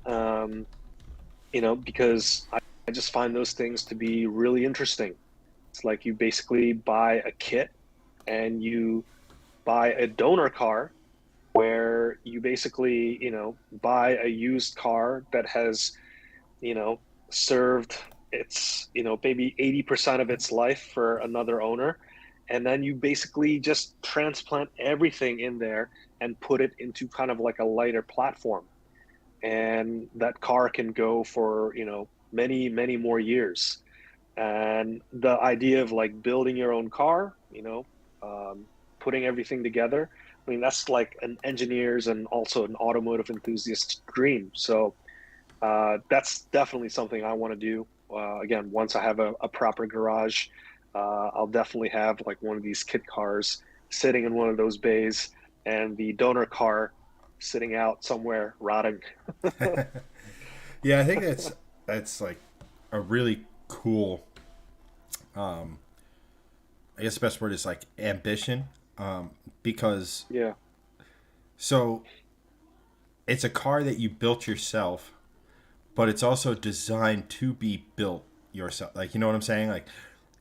um, because I just find those things to be really interesting. It's like you basically buy a kit and you buy a donor car where you basically, buy a used car that has, you know, served its, maybe 80% of its life for another owner. And then you basically just transplant everything in there and put it into kind of like a lighter platform. And that car can go for, many, many more years. And the idea of like building your own car, putting everything together, I mean, that's like an engineer's and also an automotive enthusiast's dream. So that's definitely something I want to do. Again, once I have a proper garage, I'll definitely have like one of these kit cars sitting in one of those bays, and the donor car sitting out somewhere rotting. Yeah, I think that's like a really cool. I guess the best word is like ambition, because Yeah. so it's a car that you built yourself, but it's also designed to be built yourself. Like, you know what I'm saying? Like,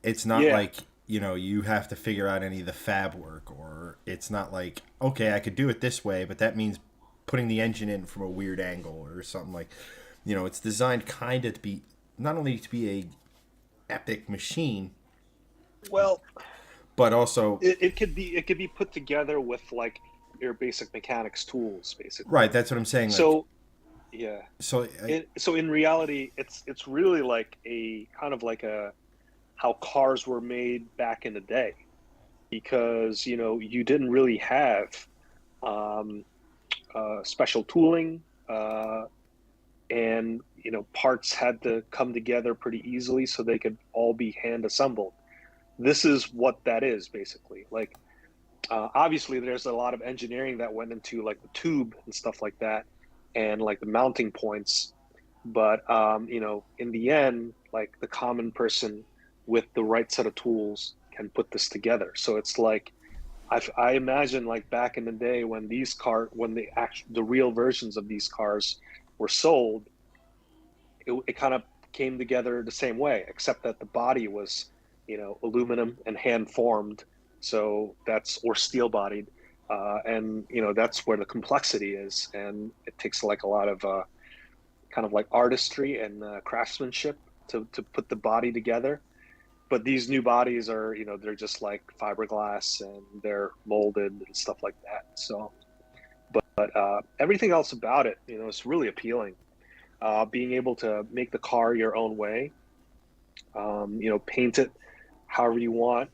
it's not Yeah. like, you have to figure out any of the fab work, or it's not like, okay, I could do it this way, but that means putting the engine in from a weird angle or something. Like, it's designed kind of to be not only to be a epic machine, Well, but also it could be put together with like your basic mechanics tools, basically. right. That's what I'm saying. Like, So yeah. so So in reality, it's really like a kind of like a how cars were made back in the day, because you didn't really have um, special tooling, and parts had to come together pretty easily so they could all be hand assembled. This is what that is basically like. Obviously, there's a lot of engineering that went into like the tube and stuff like that, and like the mounting points. But in the end, like the common person with the right set of tools can put this together. So it's like I imagine like back in the day when when the real versions of these cars were sold, it kind of came together the same way, except that the body was, aluminum and hand formed. So that's, or steel bodied. And that's where the complexity is. And it takes like a lot of kind of like artistry and craftsmanship to put the body together. But these new bodies are, they're just like fiberglass and they're molded and stuff like that. So, but everything else about it, it's really appealing. Being able to make the car your own way, paint it however you want.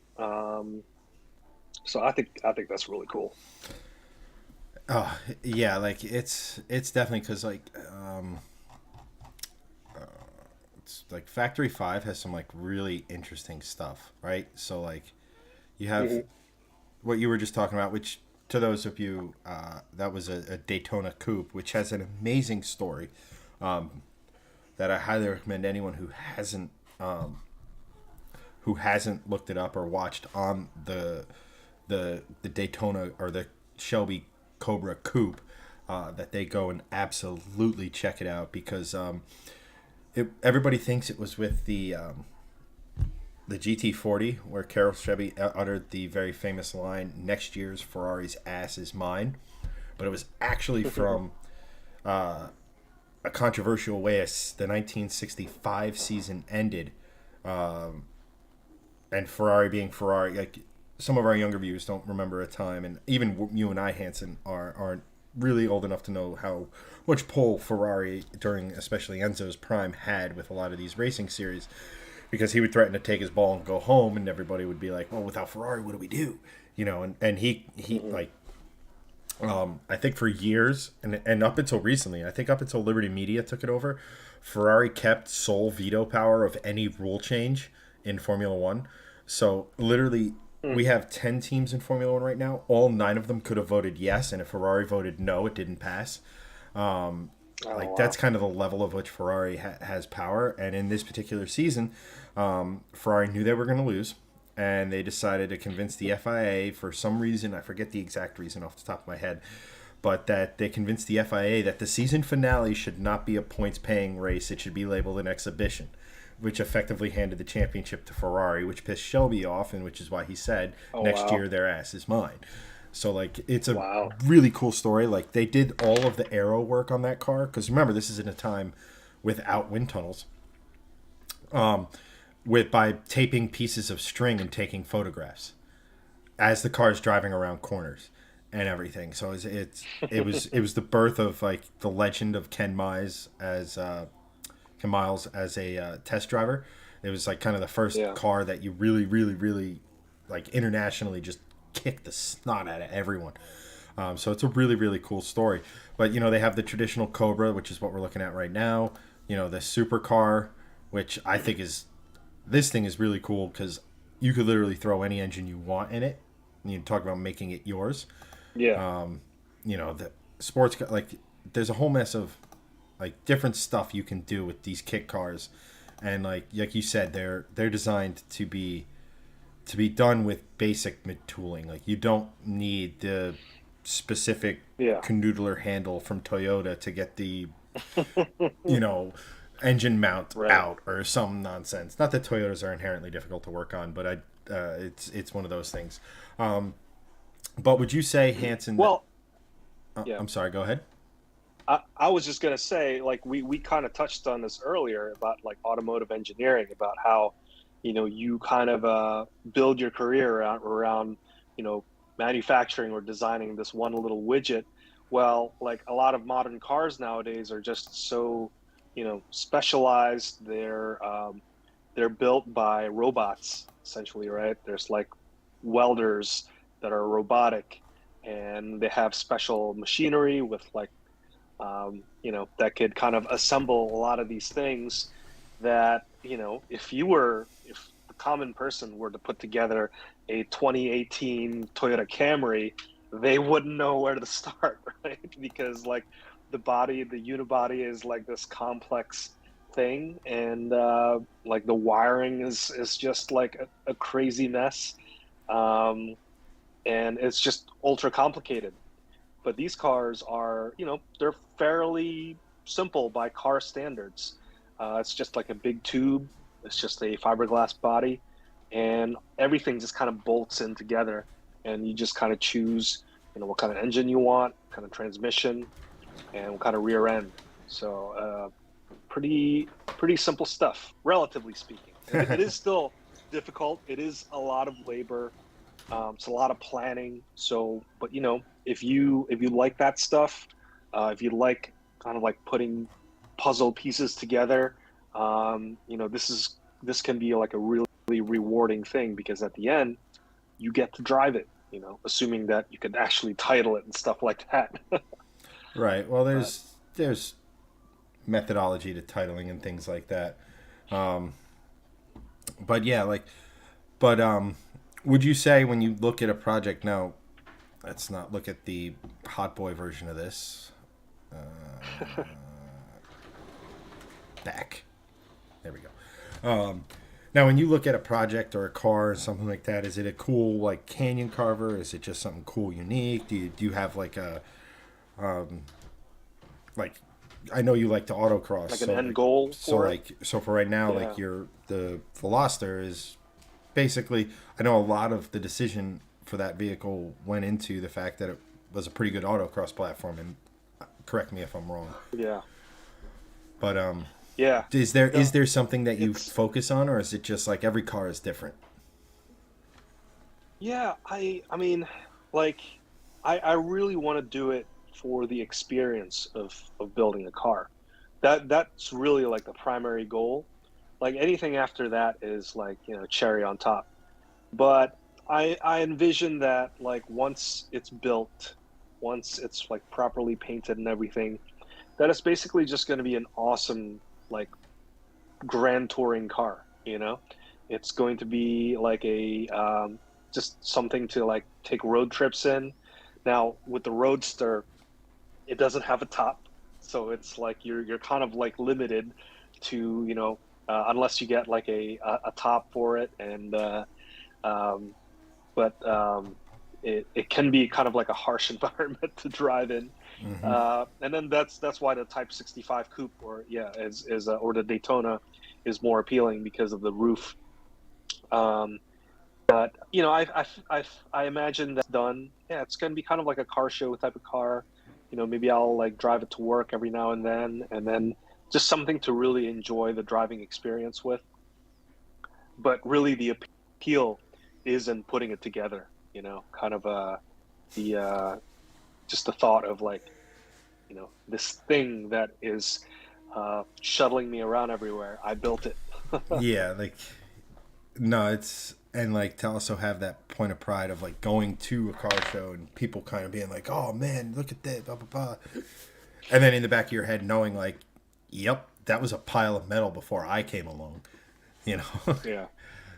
So I think that's really cool. Oh yeah, like it's definitely because it's like Factory 5 has some like really interesting stuff, right? So like you have Hmm. what you were just talking about, which to those of you that was a Daytona Coupe, which has an amazing story that I highly recommend anyone who hasn't looked it up or watched on the Daytona or the Shelby Cobra Coupe, that they go and absolutely check it out because everybody thinks it was with the GT40 where Carroll Shelby uttered the very famous line, "Next year's Ferrari's ass is mine," but it was actually from a controversial way as the 1965 season ended, and Ferrari being Ferrari, like some of our younger viewers don't remember a time, and even you and I, Hanson, aren't really old enough to know how much pull Ferrari during especially Enzo's prime had with a lot of these racing series, because he would threaten to take his ball and go home, and everybody would be like, "Well, without Ferrari, what do we do?" And he Hmm. like I think for years and up until recently, I think up until Liberty Media took it over, Ferrari kept sole veto power of any rule change in Formula One. So literally, we have 10 teams in Formula One right now. All 9 of them could have voted yes, and if Ferrari voted no, it didn't pass. Oh Like that's wow. kind of the level of which Ferrari has power. And in this particular season, Ferrari knew they were going to lose, and they decided to convince the FIA for some reason. I forget the exact reason off the top of my head, but that they convinced the FIA that the season finale should not be a points-paying race. It should be labeled an exhibition, which effectively handed the championship to Ferrari, which pissed Shelby off, and which is why he said, Oh "Next wow. year, their ass is mine." So like it's a Wow. really cool story. Like they did all of the aero work on that car because remember this is in a time without wind tunnels. With by taping pieces of string and taking photographs as the car's driving around corners and everything. So it was the birth of like the legend of Ken Miles as a test driver. It was like kind of the first Yeah. car that you really, really, really like internationally just kicked the snot out of everyone. So it's a really, really cool story. But they have the traditional Cobra, which is what we're looking at right now. The supercar, which I think is this thing is really cool because you could literally throw any engine you want in it. And you talk about making it yours. Yeah. The sports like there's a whole mess of like different stuff you can do with these kit cars, and like you said, they're designed to be done with basic mid tooling. Like you don't need the specific Yeah. canoodler handle from Toyota to get the you know engine mount Right. out or some nonsense. Not that Toyotas are inherently difficult to work on, but it's one of those things. But would you say Hanson? Well, yeah. I'm sorry. Go ahead. I was just gonna say, like we kind of touched on this earlier about like automotive engineering, about how, you kind of build your career around, you know, manufacturing or designing this one little widget. Well, like a lot of modern cars nowadays are just so, specialized. They're built by robots essentially, right? There's like welders that are robotic, and they have special machinery with like that could kind of assemble a lot of these things that, if the common person were to put together a 2018 Toyota Camry, they wouldn't know where to start, right? Because like the unibody is like this complex thing, and like the wiring is just like a crazy mess, um, and it's just ultra complicated. But these cars are, they're fairly simple by car standards. It's just like a big tube. It's just a fiberglass body, and everything just kind of bolts in together. And you just kind of choose, what kind of engine you want, kind of transmission, and what kind of rear end. So pretty simple stuff, relatively speaking. It is still difficult. It is a lot of labor. It's a lot of planning. So, but if you like that stuff, if you like kind of like putting puzzle pieces together, this can be like a really rewarding thing because at the end you get to drive it. Assuming that you can actually title it and stuff like that. Right. Well, But there's methodology to titling and things like that. Um, but yeah, but would you say when you look at a project now, let's not look at the hot boy version of this. Back. There we go. Now, when you look at a project or a car or something like that, is it a cool like canyon carver? Is it just something cool, unique? Do you have like a like I know you like to autocross, like an end goal for it. So for right now, Yeah. like the Veloster is basically. I know a lot of the decision for that vehicle went into the fact that it was a pretty good autocross platform, and correct me if I'm wrong. Yeah. But Yeah. is No, there something that you it's focus on, or is it just like every car is different? yeah, I mean, like I really want to do it for the experience of building a car. That's really like the primary goal. Like anything after that is like, cherry on top. But I envision that like once it's built, once it's like properly painted and everything, that it's basically just going to be an awesome like grand touring car. It's going to be like a just something to like take road trips in. Now with the Roadster, it doesn't have a top, so it's like you're kind of like limited to unless you get like a top for it, and um, but it can be kind of like a harsh environment to drive in. Hmm. And then that's why the Type 65 coupe, or yeah, or the Daytona is more appealing because of the roof. Um, but I imagine that's done. Yeah, it's going to be kind of like a car show type of car. Maybe I'll like drive it to work every now and then just something to really enjoy the driving experience with. But really, the appeal is in putting it together. Kind of the just the thought of like this thing that is shuttling me around everywhere. I built it. Yeah, like no, it's and like to also have that point of pride of like going to a car show and people kind of being like, "Oh man, look at that," blah blah blah, and then in the back of your head knowing like, "Yep, that was a pile of metal before I came along," you know. Yeah,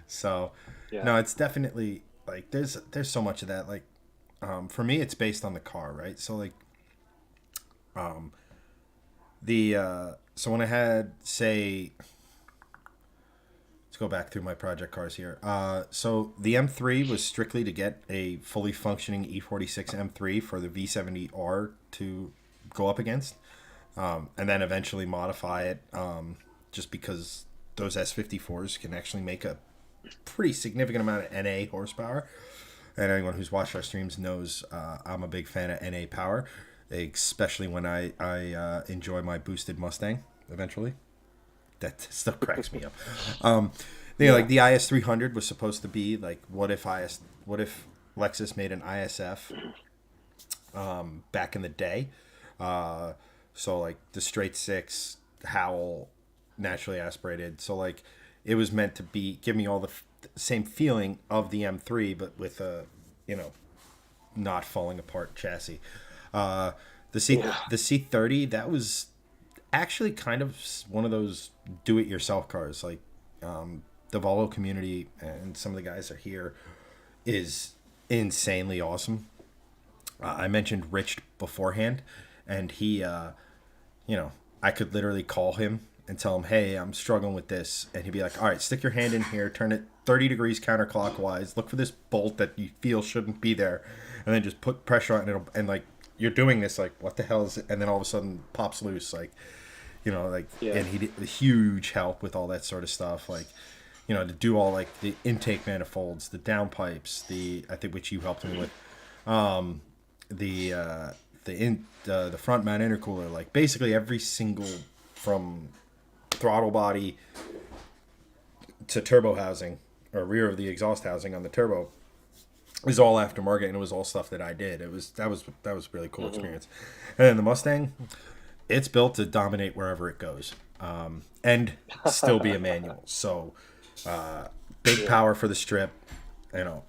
So, yeah, no, it's definitely like there's so much of that. Like, for me, it's based on the car, right? So like, the so when I had say let's go back through my project cars here. So the M3 was strictly to get a fully functioning E46 M3 for the V70R to go up against, and then eventually modify it, just because those S54s can actually make a pretty significant amount of NA horsepower. And anyone who's watched our streams knows I'm a big fan of NA power, especially when I enjoy my boosted Mustang eventually. That still cracks me up. Um, like yeah, the IS 300 was supposed to be like, what if Lexus made an ISF back in the day? Uh, so like the straight six Howl, naturally aspirated. So like it was meant to be give me all the same feeling of the M3, but with a you know not falling apart chassis. Uh, yeah, the C30, that was actually kind of one of those do-it-yourself cars. Like, the Volvo community and some of the guys that are here is insanely awesome. I mentioned Rich beforehand, and he, I could literally call him and tell him, "Hey, I'm struggling with this," and he'd be like, "All right, stick your hand in here, turn it 30 degrees counterclockwise, look for this bolt that you feel shouldn't be there, and then just put pressure on it, and like you're doing this, like what the hell is it?" And then all of a sudden pops loose, like yeah, and he did a huge help with all that sort of stuff, like to do all like the intake manifolds, the downpipes, the I think which you helped me with, the the front mount intercooler, like basically every single from throttle body to turbo housing or rear of the exhaust housing on the turbo is all aftermarket, and it was all stuff that I did. That was a really cool Mm-hmm. experience. And then the Mustang, it's built to dominate wherever it goes, and still be a manual. So big Yeah. power for the strip, you know,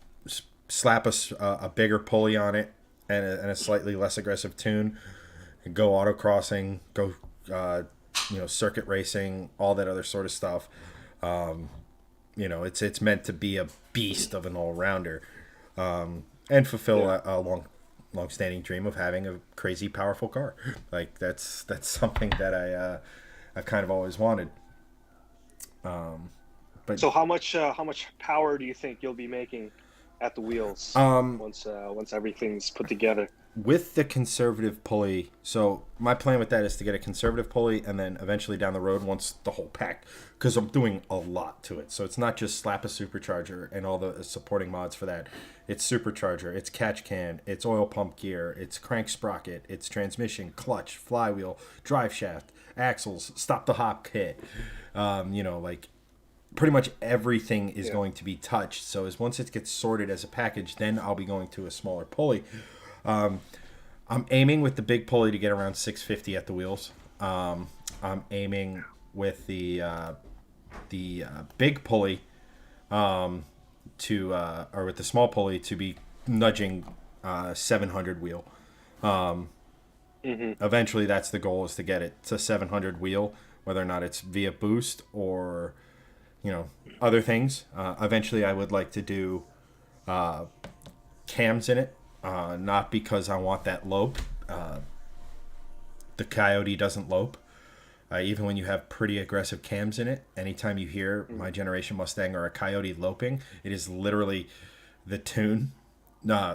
slap a bigger pulley on it and a slightly less aggressive tune, and go autocrossing, go circuit racing, all that other sort of stuff. It's meant to be a beast of an all rounder, and fulfill Yeah. a long standing dream of having a crazy powerful car. Like that's something that I've kind of always wanted. But So how much power do you think you'll be making at the wheels once everything's put together? with the conservative pulley, so my plan with that is to get a conservative pulley, and then eventually down the road, once the whole pack, because I'm doing a lot to it. So it's not just slap a supercharger and all the supporting mods for that. It's supercharger, it's catch can, it's oil pump gear, it's crank sprocket, it's transmission, clutch, flywheel, drive shaft, axles, stop the hop kit. Like pretty much everything is Yeah. going to be touched. So as once it gets sorted as a package, then I'll be going to a smaller pulley. I'm aiming with the big pulley to get around 650 at the wheels. I'm aiming with the big pulley or with the small pulley to be nudging 700 wheel. Mm-hmm. Eventually, that's the goal, is to get it to 700 wheel, whether or not it's via boost or other things. Eventually, I would like to do cams in it, not because I want that lope. The Coyote doesn't lope. Even when you have pretty aggressive cams in it, anytime you hear my generation Mustang or a Coyote loping, it is literally the tune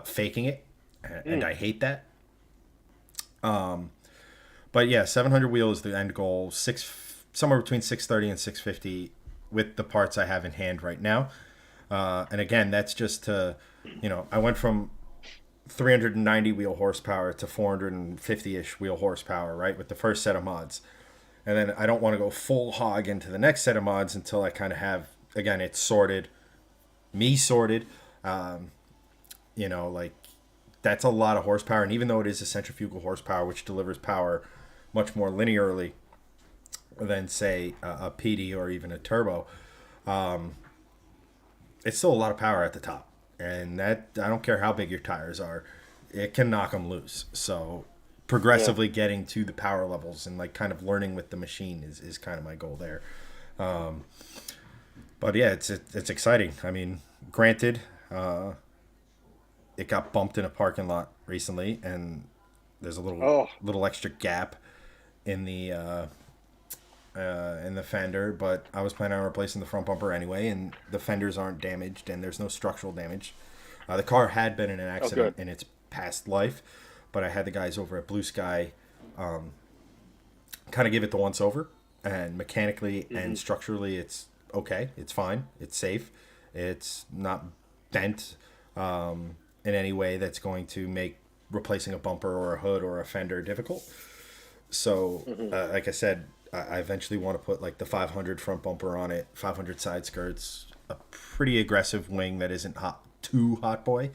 faking it, and I hate that. But yeah, 700 wheel is the end goal. Somewhere between 630 and 650 with the parts I have in hand right now. And again, that's just to, I went from 390 wheel horsepower to 450-ish wheel horsepower, right, with the first set of mods. And then I don't want to go full hog into the next set of mods until I kind of have, again, it's sorted, me sorted. Like that's a lot of horsepower. And even though it is a centrifugal horsepower, which delivers power much more linearly than, say, a PD or even a turbo, it's still a lot of power at the top. And that, I don't care how big your tires are, it can knock them loose. So Yeah. progressively getting to the power levels and like kind of learning with the machine is kind of my goal there. But yeah, it's exciting. I mean, granted, it got bumped in a parking lot recently, and there's a Oh, little extra gap in the fender, but I was planning on replacing the front bumper anyway, and the fenders aren't damaged, and there's no structural damage. The car had been in an oh, accident good. in its past life, but I had the guys over at Blue Sky kind of give it the once over, and mechanically Mm-hmm. and structurally, it's okay. It's fine. It's safe. It's not bent in any way that's going to make replacing a bumper or a hood or a fender difficult. So, Mm-hmm. like I said, I eventually want to put like the 500 front bumper on it, 500 side skirts, a pretty aggressive wing that isn't too hot boy.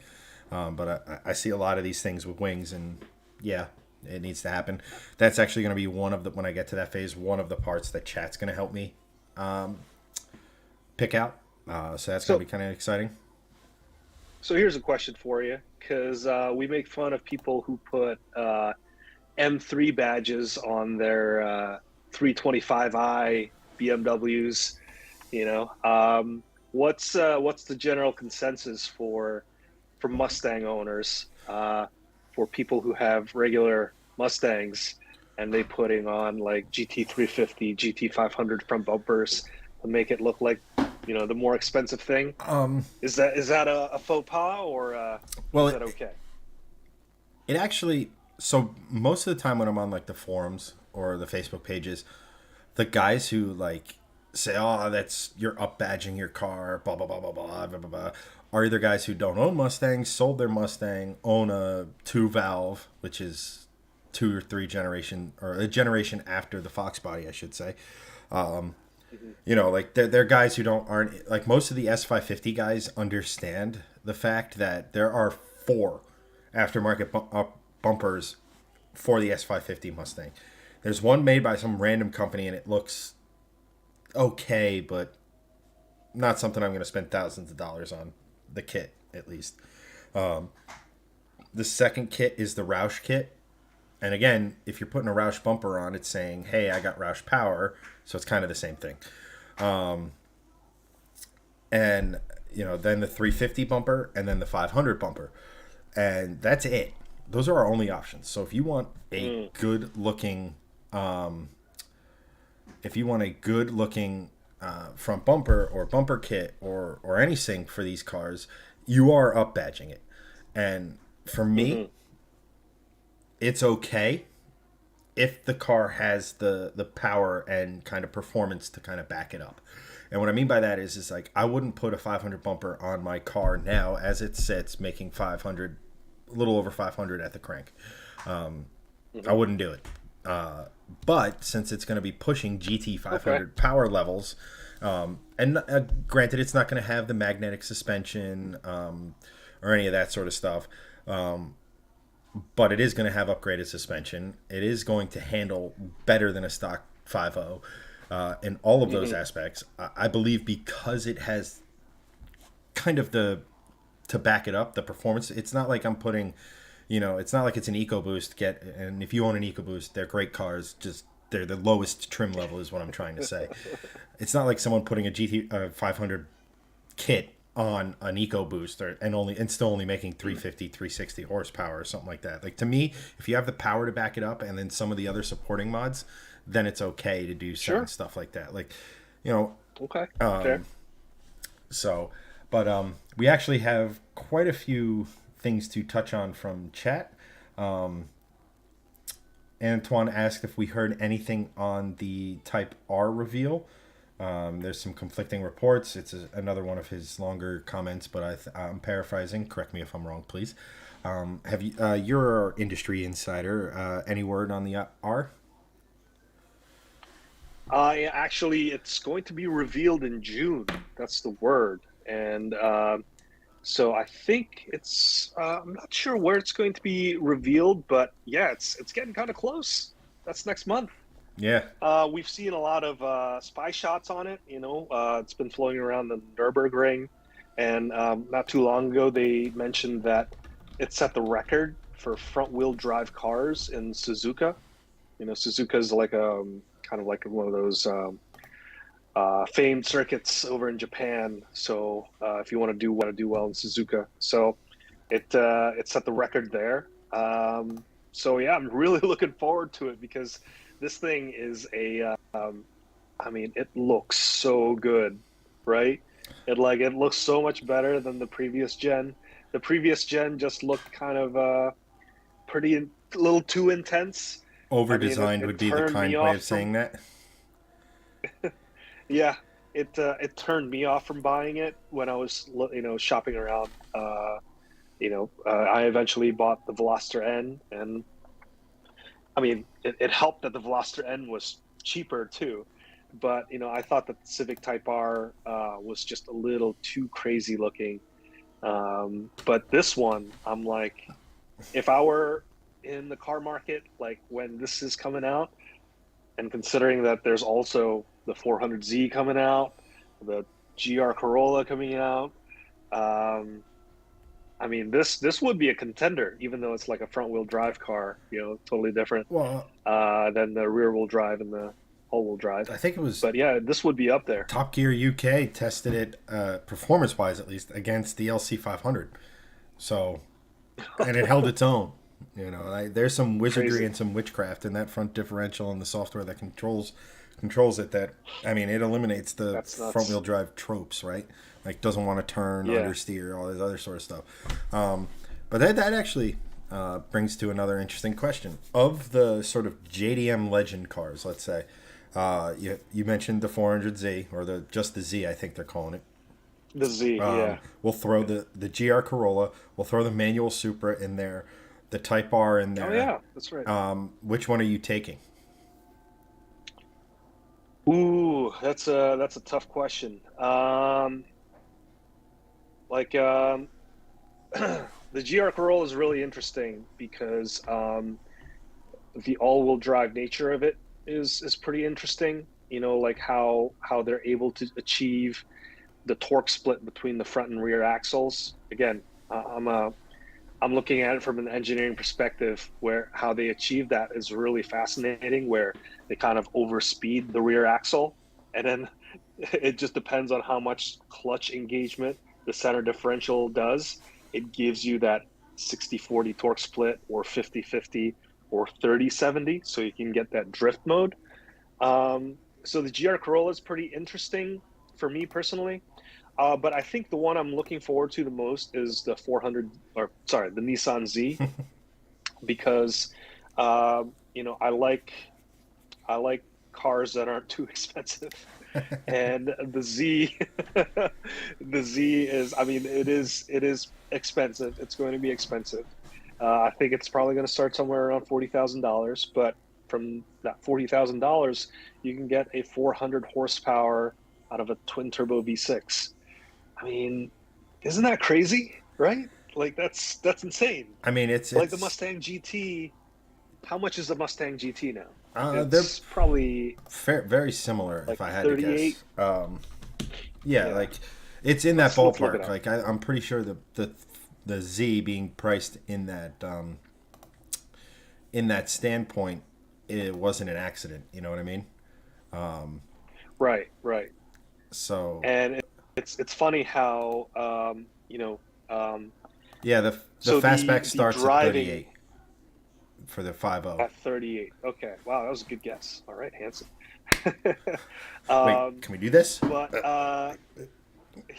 But I see a lot of these things with wings, and yeah, it needs to happen. That's actually going to be when I get to that phase, one of the parts that chat's going to help me pick out. So that's going to So be kind of exciting. so here's a question for you, because we make fun of people who put M3 badges on their 325i BMWs. What's the general consensus for Mustang owners, for people who have regular Mustangs, and they putting on like GT350, GT500 front bumpers to make it look like the more expensive thing? Is that a faux pas, or Well, is that okay? it actually, so most of the time when I'm on like the forums or the Facebook pages, the guys who like say, "Oh, that's you're up badging your car," blah blah blah blah blah blah blah blah, are either guys who don't own Mustangs, sold their Mustang, own a two valve, which is two or three generation, or a generation after the Fox body, I should say. Mhm. You know, like they're guys who aren't like most of the S550 guys understand the fact that there are four aftermarket bumpers for the S550 Mustang. There's one made by some random company and it looks okay, but not something I'm going to spend thousands of dollars on. The kit, at least. The second kit is the Roush kit. And again, if you're putting a Roush bumper on, it's saying, hey, I got Roush power. So it's kind of the same thing. And, you know, then the 350 bumper and then the 500 bumper. And that's it. Those are our only options. So if you want a Mm. good looking, if you want a good looking front bumper or bumper kit or anything for these cars, you are up badging it. And for me, Mhm. it's okay if the car has the power and kind of performance to kind of back it up. And what I mean by that is like I wouldn't put a 500 bumper on my car now as it sits, making 500, a little over 500 at the crank. I Mhm. wouldn't do it. But since it's going to be pushing GT Okay. 500 power levels, and granted, it's not going to have the magnetic suspension or any of that sort of stuff, but it is going to have upgraded suspension. It is going to handle better than a stock 5.0 in all of those Mhm. aspects. I believe because it has kind of to back it up the performance. It's not like I'm putting, you know, it's not like it's an EcoBoost. And if you own an EcoBoost, they're great cars. Just they're the lowest trim level is what I'm trying to say. It's not like someone putting a GT 500 kit on an EcoBoost and still only making 350 360 horsepower or something like that. Like to me, if you have the power to back it up and then some of the other supporting mods, then it's okay to do certain Sure. stuff like that. Like, you know, Okay. Fair. so, but we actually have quite a few things to touch on from chat. Antoine asked if we heard anything on the Type R reveal. There's some conflicting reports. It's another one of his longer comments, but I'm paraphrasing. Correct me if I'm wrong, please. Have you? You're our industry insider. Any word on the R? Yeah, actually, it's going to be revealed in June. That's the word. And so I think it's. I'm not sure where it's going to be revealed, but yeah, it's getting kind of close. That's next month. Yeah. We've seen a lot of spy shots on it. You know, it's been floating around the Nürburgring, and not too long ago they mentioned that it set the record for front-wheel drive cars in Suzuka. You know, Suzuka is like kind of like one of those famed circuits over in Japan. So if you want to do well in Suzuka, so it set the record there. So yeah, I'm really looking forward to it because this thing is I mean, it looks so good, right? It looks so much better than the previous gen. The previous gen just looked kind of pretty a little too intense. Over I mean, designed it would be the turned me kind way off of from saying that. yeah, it turned me off from buying it when I was shopping around. I eventually bought the Veloster N, and I mean, it helped that the Veloster N was cheaper too. But I thought that the Civic Type R was just a little too crazy looking. But this one, I'm like, if I were in the car market, like when this is coming out, and considering that there's also the 400Z coming out, the GR Corolla coming out, um, I mean, this would be a contender, even though it's like a front wheel drive car, totally different Well, than the rear wheel drive and the all wheel drive. I think it was But yeah, this would be up there. Top Gear UK tested it performance wise, at least, against the LC 500. So, and it held its own. You know, there's some wizardry Crazy. and some witchcraft in that front differential and the software that controls it. That I mean, it eliminates the That's front wheel nuts. drive tropes, right? Like doesn't want to turn, Yeah. understeer, all this other sort of stuff. But that actually brings to another interesting question of the sort of JDM legend cars. Let's say you mentioned the 400Z or just the Z, I think they're calling it. The Z, yeah. We'll throw the GR Corolla. We'll throw the manual Supra in there. the Type R in Oh there. yeah, that's right. Which one are you taking? Ooh, that's a tough question. Like the GR Corolla is really interesting because the all-wheel drive nature of it is pretty interesting. You know, like how they're able to achieve the torque split between the front and rear axles. Again, I'm looking at it from an engineering perspective where how they achieve that is really fascinating, where they kind of overspeed the rear axle. And then it just depends on how much clutch engagement the center differential does. It gives you that 60-40 torque split or 50-50 or 30-70. So you can get that drift mode. So the GR Corolla is pretty interesting for me personally. But I think the one I'm looking forward to the most is the 400, or sorry, the Nissan Z, because I like cars that aren't too expensive, and the Z, the Z is, I mean, it is expensive. It's going to be expensive. I think it's probably going to start somewhere around $40,000, but from that $40,000, you can get a 400 horsepower out of a twin turbo V6. I mean, isn't that crazy? Right? Like that's insane. I mean, it's Like the it's Mustang GT. How much is the Mustang GT now? they're It's probably very similar if like I had to 38. guess. Yeah, Yeah. like it's in that Let's look it ballpark. up. Like I'm pretty sure the Z being priced in that standpoint, it wasn't an accident. You know what I mean? Right, right. So And it's funny how yeah, the so fastback the starts at driving 38 for the 50. at 38. Okay. Wow, that was a good guess. All right, Hanson. Wait, um, can we do this? but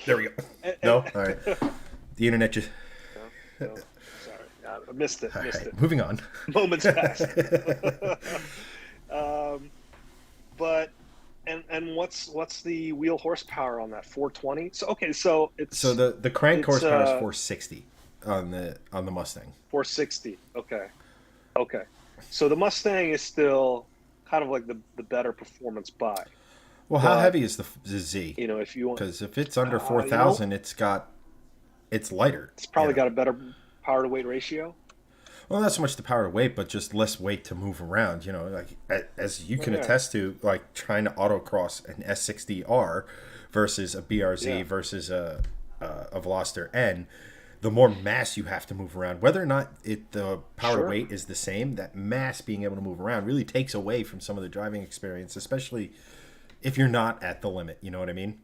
There we go. and, No, and all right. The internet just. no, no, sorry, I missed it. All Missed right, it. moving on. Moments passed. um, but what's the wheel horsepower on that 420? So okay, so So it's the crank it's horsepower is 460 on the Mustang. 460. Okay, okay. So the Mustang is still kind of like the better performance buy, Well, how but heavy is the Z? if you want, Because if it's under uh, you know, 4,000, it's lighter. it's You probably know. got a better power to weight ratio. Well, not so much the power to weight, but just less weight to move around. You know, like as you Oh can yeah, attest to, like trying to autocross an S60R versus a BRZ yeah, versus a Veloster N. The more mass you have to move around, whether or not the power to sure. weight is the same, that mass being able to move around really takes away from some of the driving experience, especially if you're not at the limit. You know what I mean?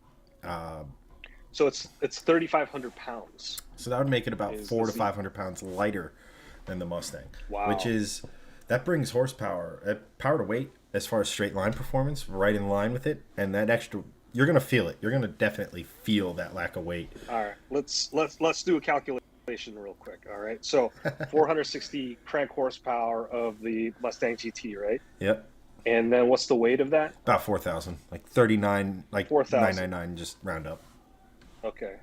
So it's 3,500 pounds So that would make it about is the 400 to 500 pounds lighter than the Mustang, which Wow. is that brings horsepower, power to weight as far as straight line performance, right in line with it, and that extra you're gonna feel it. You're gonna definitely feel that lack of weight. All right, let's do a calculation real quick. All right, so 460 crank horsepower of the Mustang GT, right? Yep, And then what's the weight of that? about 4,000, like 39, like 4,000. 999, just round up. Okay,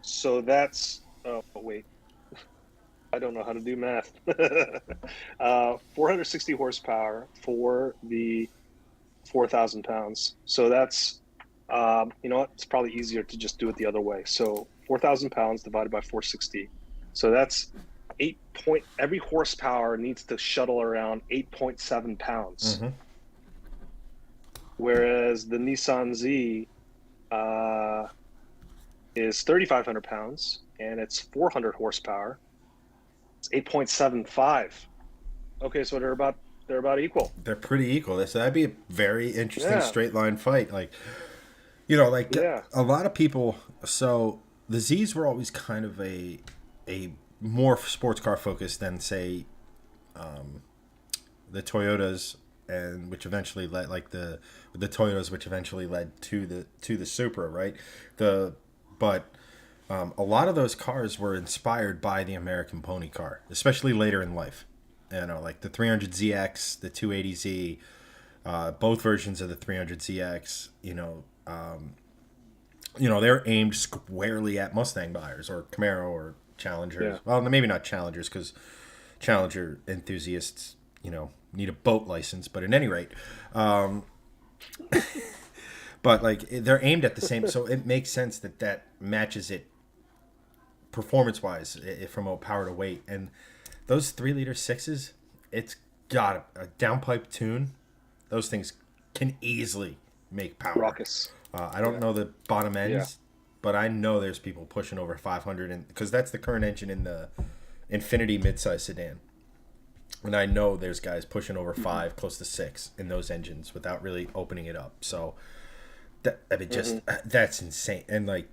so that's oh wait, I don't know how to do math. 460 horsepower for the 4,000 pounds. So that's you know what? It's probably easier to just do it the other way. So 4,000 pounds divided by 460. So that's every horsepower needs to shuttle around 8.7 pounds. Mm-hmm. Whereas the Nissan Z uh, is 3,500 pounds and it's 400 horsepower. It's 8.75. Okay, so they're about equal. They're pretty equal. So that'd be a very interesting Yeah, straight line fight. Like like yeah, a lot of people. So the Z's were always kind of a more sports car focused than say the Toyotas, and which eventually led like the Toyotas, which eventually led to the Supra, right? The but a lot of those cars were inspired by the American pony car, especially later in life. You know, like the 300ZX, the 280Z, both versions of the 300ZX. They're aimed squarely at Mustang buyers or Camaro or Yeah. Challengers. Well, maybe not Challengers because Challenger enthusiasts, need a boat license. But at any rate, um, but like they're aimed at the same, so it makes sense that that matches it performance wise from a power to weight. And those 3 liter sixes, it's got a downpipe tune. Those things can easily make power. Raucous. I don't Yeah. know the bottom Yeah. ends, but I know there's people pushing over 500, and because that's the current engine in the Infinity midsize sedan. And I know there's guys pushing over Mm-hmm. 5, close to 6 in those engines without really opening it up. So just Mm-hmm. that's insane. And like,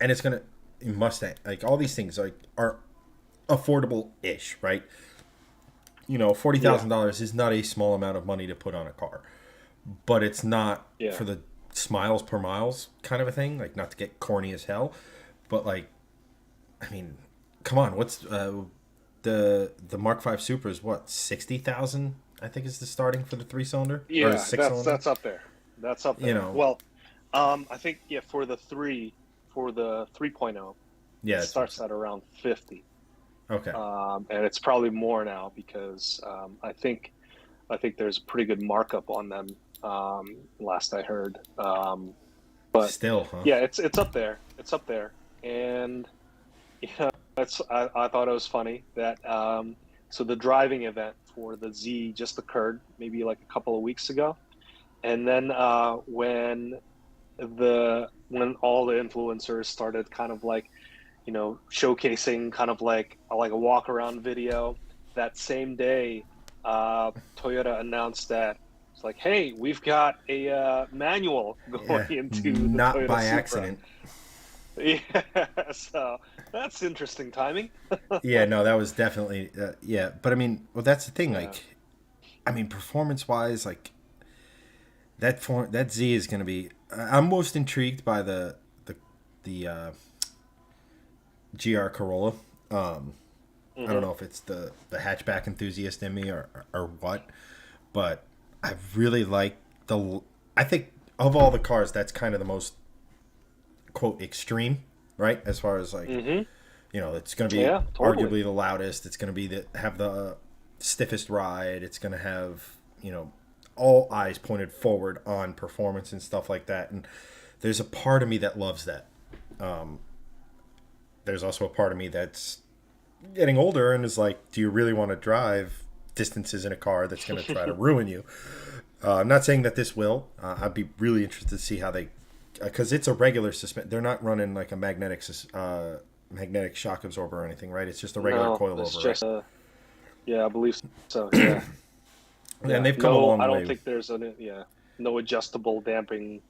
and it's gonna Mustang, like all these things like are affordable ish, right? forty Yeah. thousand dollars is not a small amount of money to put on a car, but it's not Yeah. for the smiles per miles kind of a thing. Like, not to get corny as hell, but like, I mean, come on, what's the Mark V Supra is what 60,000? I think is the starting for the 3 cylinder or Yeah. six That's cylinder. that's up there. That's up You there. know, Well, I think yeah for the 3.0, yeah, it that's what I'm starts at around 50. saying. Okay, And it's probably more now because I think there's a pretty good markup on them. Last I heard, but still, huh? yeah, it's up there. It's up there, and I thought it was funny that so the driving event for the Z just occurred maybe like a couple of weeks ago, and then when all the influencers started kind of like showcasing kind of like a walk around video. That same day, Toyota announced that it's like, hey, we've got a manual going Yeah, into the not Toyota by Supra. accident. Yeah, so that's interesting timing. Yeah, no, that was definitely yeah. But I mean, well, that's the thing. Yeah. Like, I mean, performance wise, like that Z is going to be. I'm most intrigued by the GR Corolla. I don't Hmm. know if it's the hatchback enthusiast in me or what, but I really like the. I think of all the cars, that's kind of the most quote extreme, right? As far as like, Hmm. it's going to be Yeah, totally. arguably the loudest. It's going to be have the stiffest ride. It's going to have all eyes pointed forward on performance and stuff like that. And there's a part of me that loves that. There's also a part of me that's getting older and is like, do you really want to drive distances in a car that's going to try to ruin you? I'm not saying that this will. I'd be really interested to see how they, because it's a regular suspend. They're not running like a magnetic shock absorber or anything, right? It's just a regular No, coilover, it's right? just yeah, I believe so. Yeah, And yeah. they've come a No, long I don't way. think there's any. Yeah, no adjustable damping.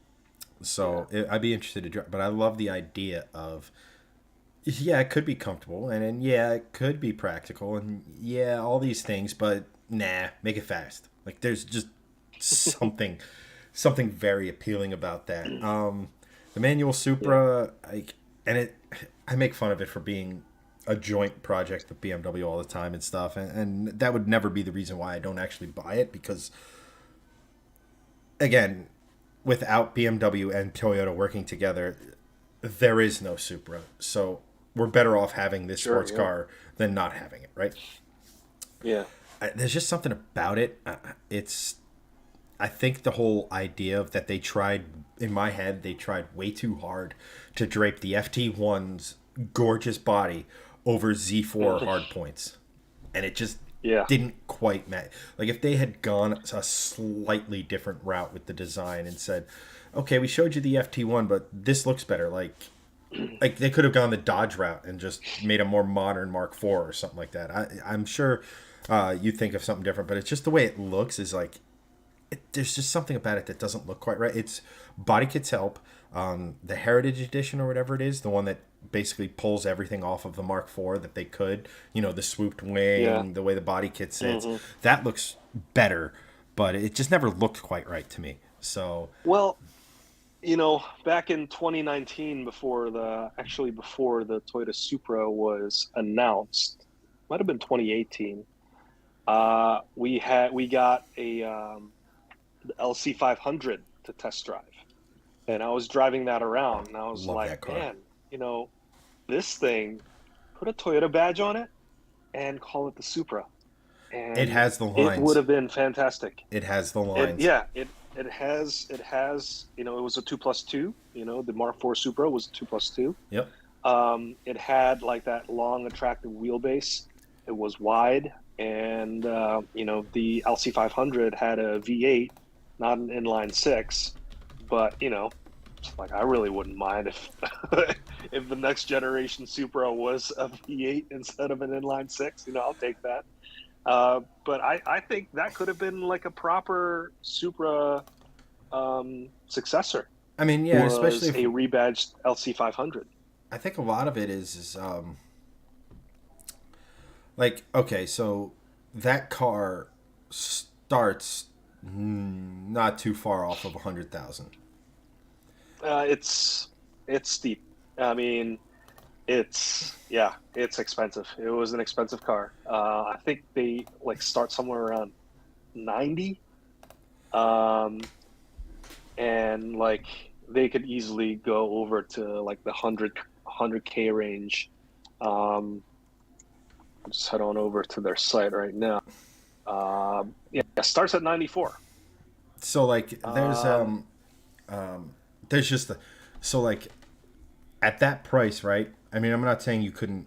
Yeah. I'd be interested to drive, but I love the idea of, yeah, it could be comfortable, and yeah, it could be practical, and yeah, all these things, but nah, make it fast. Like, there's just something, something very appealing about that. The manual Yeah. Supra, like, and I make fun of it for being a joint project with BMW all the time and stuff, and that would never be the reason why I don't actually buy it because, again, without BMW and Toyota working together, there is no Supra. So we're better off having this Sure. sports Yeah. car than not having it, right? Yeah. There's just something about it. It's I think the whole idea of that they tried in my head they tried way too hard to drape the FT1's gorgeous body over Z4 Mhm. hard points, and it just Yeah. didn't quite match. Like, if they had gone a slightly different route with the design and said, "Okay, we showed you the FT1, but this looks better," like they could have gone the Dodge route and just made a more modern Mark IV or something like that. I'm sure you think of something different, but it's just the way it looks is like there's just something about it that doesn't look quite right. It's body kits help. The Heritage Edition or whatever it is, the one that basically pulls everything off of the Mark IV that they could, the swooped Yeah. wing, the way the body kit sits, Hmm. that looks better, but it just never looked quite right to me. So, Well, back in 2019, before the Toyota Supra was announced, might have been 2018. We got a the LC 500 to test drive, and I was driving that around, and I was love like, that car. man, you know, this thing. put a Toyota badge on it and call it the Supra, It and has the it would lines. have been fantastic. It has the It lines. yeah, it has it was a 2+2. The Mark IV Supra was a 2+2. Yep. It had like that long, attractive wheelbase. It was wide, and the LC500 had a V8, not an inline six, but like I really wouldn't mind if if the next generation Supra was a V8 instead of an inline six. I'll take that. But I think that could have been like a proper Supra successor, I mean, yeah, especially was if a rebadged LC500. I think a lot of it is like, okay, so that car starts not too far off of 100,000. It's steep. I mean, it's expensive. It was an expensive car. I think they like start somewhere around 90, um, and like they could easily go over to like the 100K range. I'll just head on over to their site right now. Yeah, it starts at 94. So like Um, there's just the so like at that price, right? I mean, I'm not saying you couldn't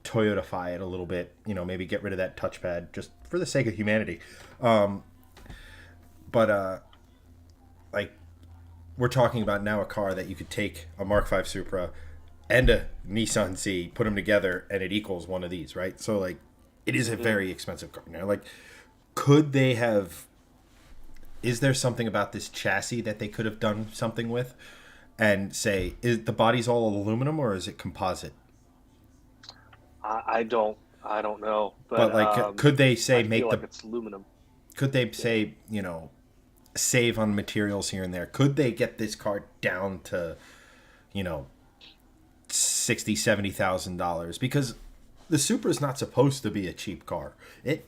Toyotify it a little bit, maybe get rid of that touchpad just for the sake of humanity. Um, but like we're talking about now a car that you could take a Mark V Supra and a Nissan Z, put them together, and it equals one of these, right? So like, it is a mhm. very expensive car. Now, like, could they have? Is there something about this chassis that they could have done something with, and say, is the body's all aluminum or is it composite? I don't know, but But like, could they say I feel make like the? it's aluminum. Could they Yeah. say save on materials here and there? Could they get this car down to you know 60, 70,000 dollars? Because the Supra is not supposed to be a cheap car. It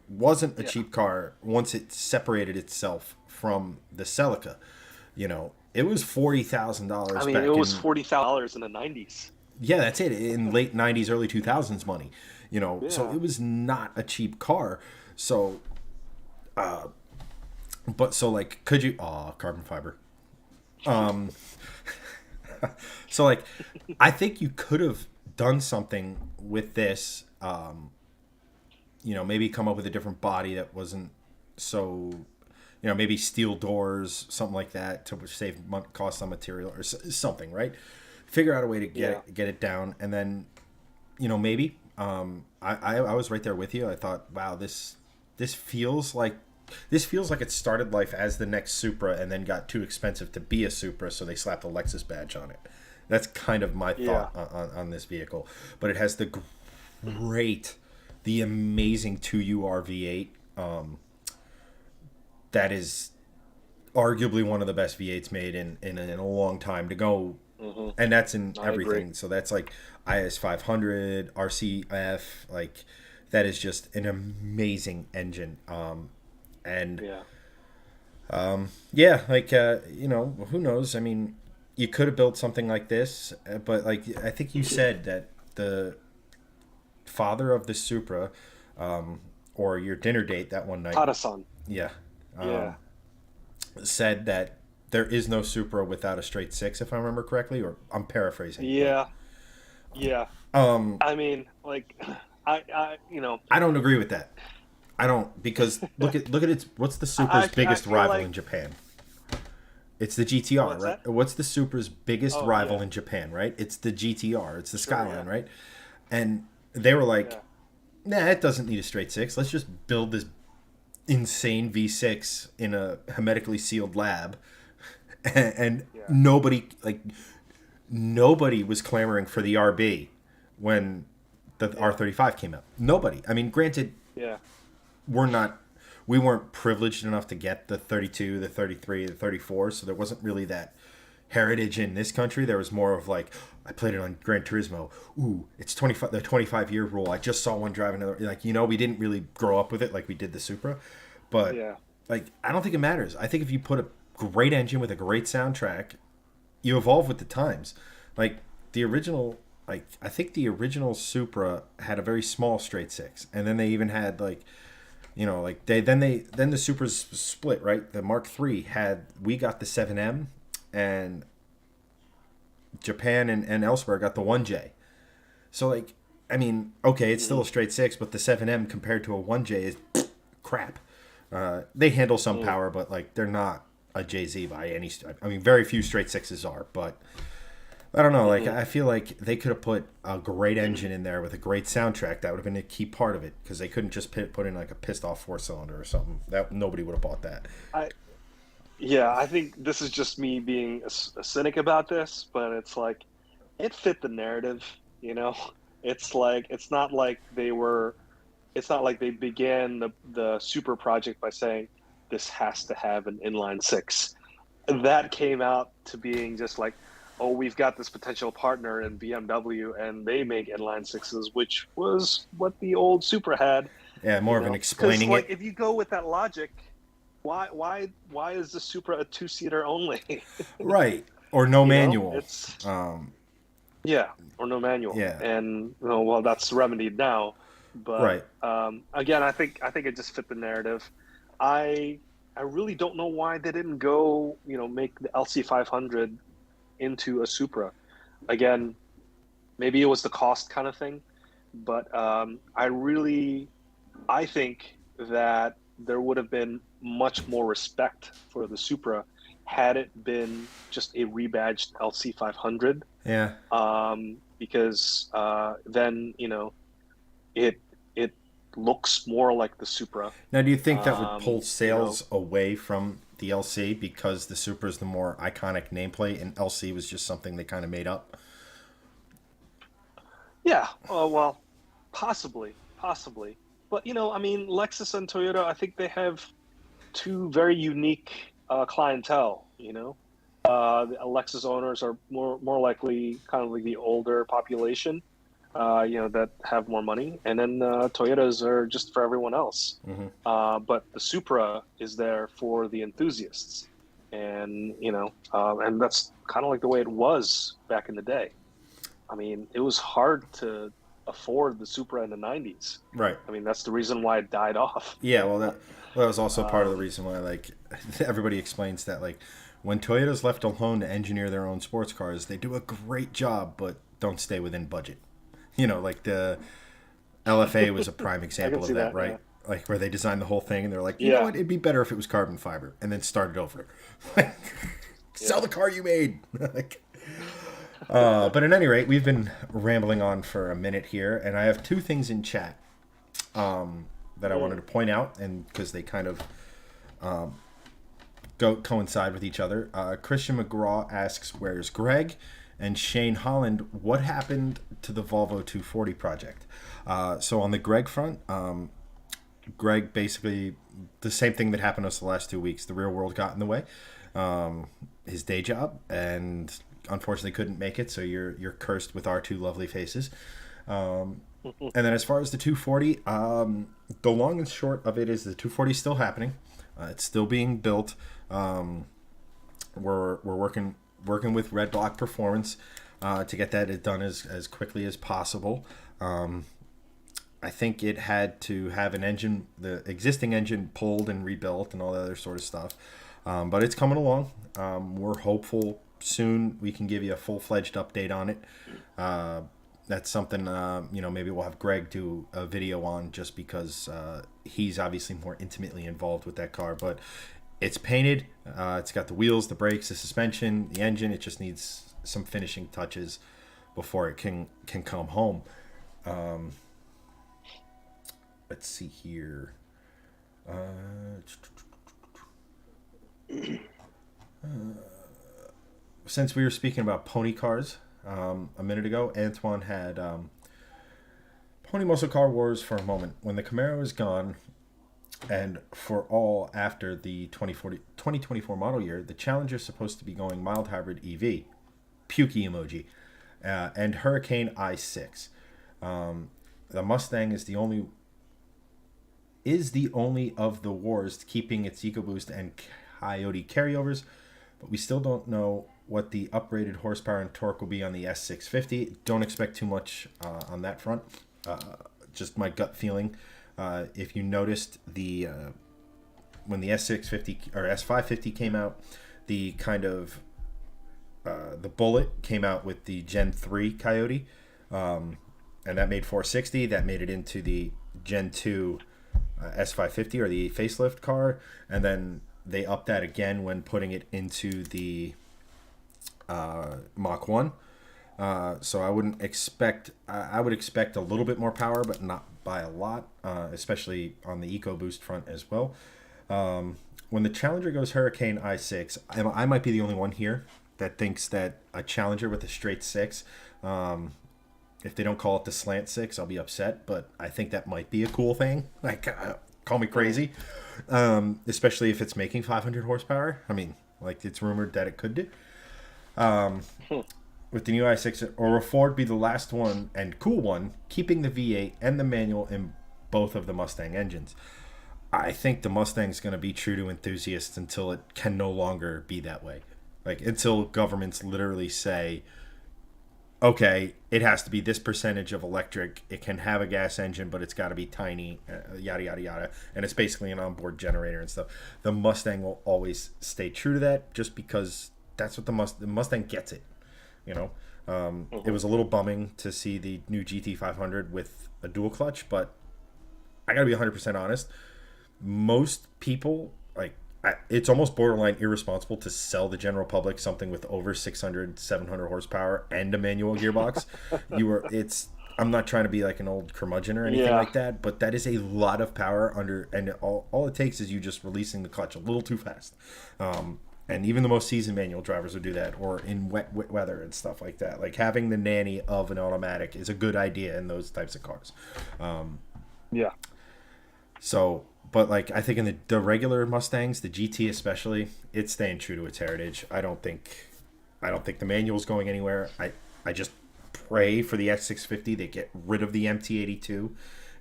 wasn't a Yeah. cheap car once it separated itself from the Celica. It was I $40,000 mean, it back was in, $40,000 in the 90s. yeah, that's it, in late '90s, early 2000s money. So Yeah. it was not a cheap car. So, but so like, could you? Oh, carbon fiber. Um, so like, I think you could have done something with this. Maybe come up with a different body that wasn't so, maybe steel doors, something like that to save cost on material or something, right? Figure out a way to Yeah. get it down, and then, maybe. I was right there with you. I thought, wow, this feels like this feels like it started life as the next Supra and then got too expensive to be a Supra, so they slapped a Lexus badge on it. That's kind of my Yeah. thought on this vehicle. But it has great, the amazing 2UR V8. That is arguably one of the best V8s made in a long time to go, Hmm. and that's in I agree. everything. So that's like IS 500, RCF, like that is just an amazing engine. And Yeah. yeah, like who knows? I mean, you could have built something like this, but like I think you said that the father of the Supra, or your dinner date that one night, Tadasan. yeah, Yeah. said that there is no Supra without a straight six, if I remember correctly, or I'm paraphrasing, but Yeah. Yeah. um, I mean, like, I I don't agree with that. I don't, because look at its what's the Supra's I biggest feel rival in like, Japan? It's the GTR, what's right? that? What's the Supra's biggest Oh rival yeah. in Japan, right? It's the GTR. It's the Sure. Skyline, Yeah. right? And they were like, Yeah. nah, it doesn't need a straight six. Let's just build this insane V6 in a hermetically sealed lab. And Yeah. nobody was clamoring for the RB when the Yeah. R35 came out. Nobody. I mean, granted, Yeah. we're not we weren't privileged enough to get the 32, the 33, the 34, so there wasn't really that heritage in this country. There was more of like, I played it on Gran Turismo. Ooh, it's 25, the 25-year rule. I just saw one driving another, like, we didn't really grow up with it like we did the Supra. But Yeah. like, I don't think it matters. I think if you put a great engine with a great soundtrack, you evolve with the times. Like the original like I think the original Supra had a very small straight six, and then they even had like like then the Supras split, right. The Mark III had, we got the 7M, and Japan and elsewhere got the 1J. So like, I mean, okay, it's still a straight six, but the 7M compared to a 1J is crap. They handle some Mm. power, but like they're not a JZ by any. I mean, very few straight sixes are, but I don't know. Like, Hmm. I feel like they could have put a great engine in there with a great soundtrack. That would have been a key part of it, because they couldn't just put in like a pissed off four cylinder or something. That nobody would have bought that. I Yeah, I think this is just me being a cynic about this, but it's like it fit the narrative, you know. It's like it's not like they began the super project by saying this has to have an inline six. That came out to being just like, oh, we've got this potential partner in BMW and they make inline sixes, which was what the old Supra had, Yeah, more you of an know. Because explaining like it, if you go with that logic, why is the Supra a two-seater only? right? Or no You know, manual. it's Um, yeah, or no manual, yeah, and well, that's remedied now. But right. again, I think it just fit the narrative. I I really don't know why they didn't go, make the LC 500 into a Supra. Again, maybe it was the cost kind of thing, but I think that there would have been much more respect for the Supra had it been just a rebadged LC 500, Yeah. because then it it looks more like the Supra. Now, do you think that would pull You know, sales away from the LC because the Supra is the more iconic nameplate and LC was just something they kind of made up? yeah. Well, possibly, but I mean, Lexus and Toyota, I think they have two very unique clientele. The Lexus owners are more likely kind of like the older population, that have more money, and then Toyotas are just for everyone else. Hmm. But the Supra is there for the enthusiasts, and that's kind of like the way it was back in the day. I mean, it was hard to afford the Supra in the '90s. Right. I mean, that's the reason why it died off. Yeah. Well, that was also part of the Um, reason why like everybody explains that like when Toyota's left alone to engineer their own sports cars, they do a great job, but don't stay within budget. Like the LFA was a prime I can example of see that, that. right? Yeah. Like where they designed the whole thing and they're like, you know Yeah. what, it'd be better if it was carbon fiber, and then started over. Sell Yeah. the car you made. Like, but at any rate, we've been rambling on for a minute here, and I have two things in chat that I wanted Mm. to point out, and because they kind of go coincide with each other. Christian McGraw asks, "Where's Greg?" And Shane Holland, "What happened to the Volvo 240 project?" So on the Greg front, Greg basically the same thing that happened to us the last 2 weeks. The real world got in the way. His day job, and unfortunately couldn't make it. So you're cursed with our two lovely faces. And then as far as the 240, the long and short of it is the 240 is still happening. It's still being built. We're working with Red Block Performance to get that done as quickly as possible. I think it had to have an engine, the existing engine pulled and rebuilt and all that other sort of stuff. But it's coming along. We're hopeful soon we can give you a full-fledged update on it. That's something, maybe we'll have Greg do a video on, just because he's obviously more intimately involved with that car. But it's painted. It's got the wheels, the brakes, the suspension, the engine. It just needs some finishing touches before it can come home. Let's see here. Since we were speaking about pony cars a minute ago, Antoine had pony muscle car wars for a moment. When the Camaro is gone, and for all after the 2024 model year, the Challenger is supposed to be going mild hybrid EV, pukey emoji, and Hurricane i6. The Mustang is the only of the wars keeping its EcoBoost and Coyote carryovers. but we still don't know what the uprated horsepower and torque will be on the S650. Don't expect too much on that front. Just my gut feeling. If you noticed when the S650 or S550 came out, the kind of the Bullet came out with the Gen 3 Coyote, and that made 460. That made it into the Gen 2 S550 or the facelift car, and then they upped that again when putting it into the Mach 1. So I wouldn't expect. I would expect a little bit more power, but not by a lot, especially on the EcoBoost front as well. When the Challenger goes Hurricane i6, I might be the only one here that thinks that a Challenger with a straight six, if they don't call it the slant six, I'll be upset. But I think that might be a cool thing. Like, call me crazy, especially if it's making 500 horsepower. I mean, like it's rumored that it could do. With the new i6, or will Ford be the last one and cool one, keeping the V8 and the manual in both of the Mustang engines? I think the Mustang's going to be true to enthusiasts until it can no longer be that way. Like, until governments literally say, okay, it has to be this percentage of electric. It can have a gas engine, but it's got to be tiny, yada, yada, yada. And it's basically an onboard generator and stuff. The Mustang will always stay true to that just because that's what the Mustang gets it. You know, it was a little bumming to see the new GT500 with a dual clutch, but I got to be 100% honest. Most people, it's almost borderline irresponsible to sell the general public something with over 600, 700 horsepower and a manual gearbox. I'm not trying to be like an old curmudgeon or anything like that, but that is a lot of power and all it takes is you just releasing the clutch a little too fast. And even the most seasoned manual drivers would do that, or in wet weather and stuff like that. Like, having the nanny of an automatic is a good idea in those types of cars. Yeah. So, but like, I think in the regular Mustangs, the GT especially, it's staying true to its heritage. I don't think the manual's going anywhere. I just pray for the X650 they get rid of the MT82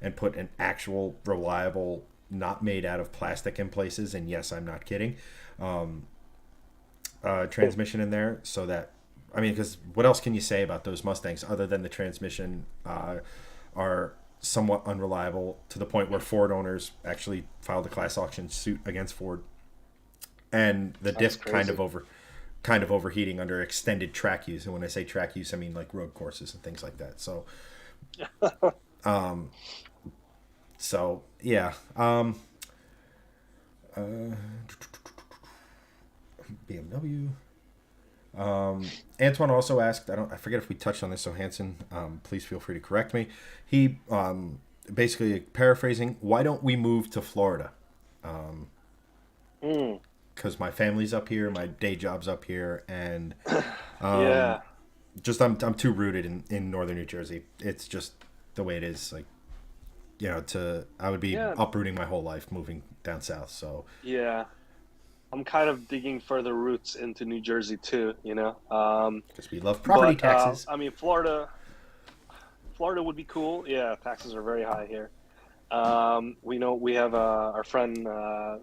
and put an actual reliable, not made out of plastic in places. And yes, I'm not kidding. Transmission in there, so that, I mean, because what else can you say about those Mustangs other than the transmission are somewhat unreliable to the point where Ford owners actually filed a class action suit against Ford, and the diff kind of overheating under extended track use. And when I say track use, I mean like road courses and things like that. So, yeah. BMW. Antoine also asked, I forget if we touched on this, so Hanson, please feel free to correct me. He, basically paraphrasing, why don't we move to Florida? Because my family's up here, my day job's up here, and Yeah. just I'm too rooted in northern New Jersey. It's just the way it is. Like, I would be Yeah. uprooting my whole life moving down south. So Yeah. I'm kind of digging further roots into New Jersey too, you know. because we love property But taxes. I mean, Florida would be cool. Yeah, taxes are very high here. We know we have our friend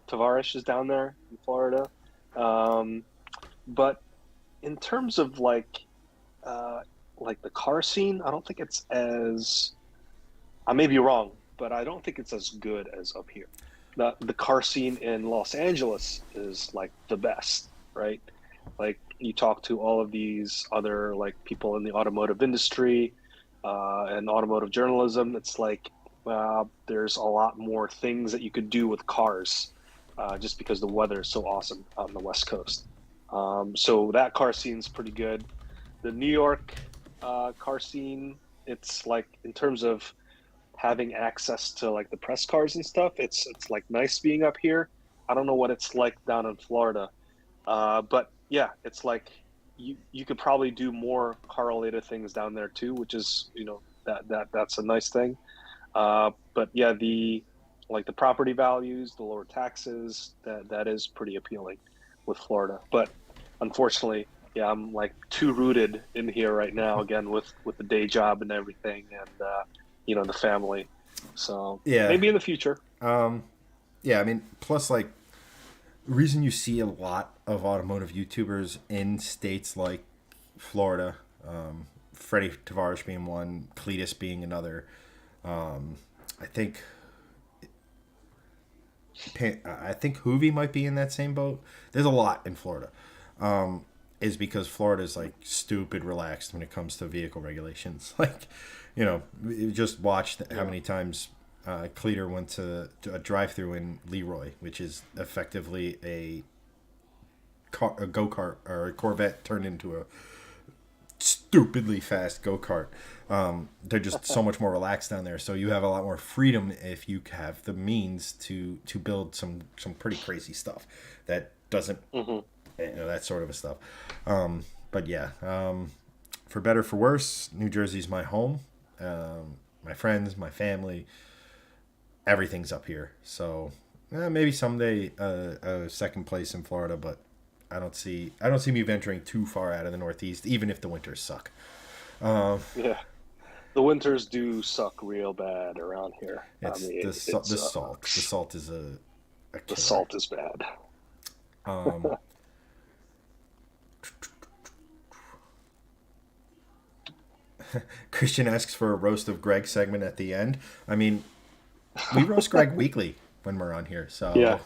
Tavares is down there in Florida. Um, but in terms of like the car scene, I don't think it's as, I may be wrong, but I don't think it's as good as up here. The car scene in Los Angeles is like the best, right? Like, you talk to all of these other like people in the automotive industry and automotive journalism. It's like there's a lot more things that you could do with cars, just because the weather is so awesome out on the West Coast. So that car scene's pretty good. The New York car scene, it's like, in terms of having access to like the press cars and stuff, it's like nice being up here. I don't know what it's like down in Florida, but yeah, it's like you could probably do more car related things down there too, which is, that's a nice thing. But yeah, the property values, the lower taxes, that is pretty appealing with Florida. But unfortunately, yeah, I'm like too rooted in here right now again with the day job and everything, and the family. So Yeah. maybe in the future. Yeah, I mean, plus, like, reason you see a lot of automotive YouTubers in states like Florida, Freddie Tavares being one, Cletus being another. I think I think Hoovy might be in that same boat. There's a lot in Florida. Is because Florida is like stupid relaxed when it comes to vehicle regulations. Like, you just watched how many times Cleater went to a drive-through in Leroy, which is effectively a go-kart or a Corvette turned into a stupidly fast go-kart. They're just so much more relaxed down there, so you have a lot more freedom if you have the means to build some pretty crazy stuff that doesn't that sort of stuff. But yeah, for better for worse, New Jersey's my home. My friends, my family, everything's up here. So maybe someday a second place in Florida, but I don't see me venturing too far out of the Northeast, even if the winters suck. Yeah, the winters do suck real bad around here. It's the salt. The salt is a killer. The salt is bad. Christian asks for a roast of Greg segment at the end. I mean, we roast Greg weekly when we're on here, so Yeah.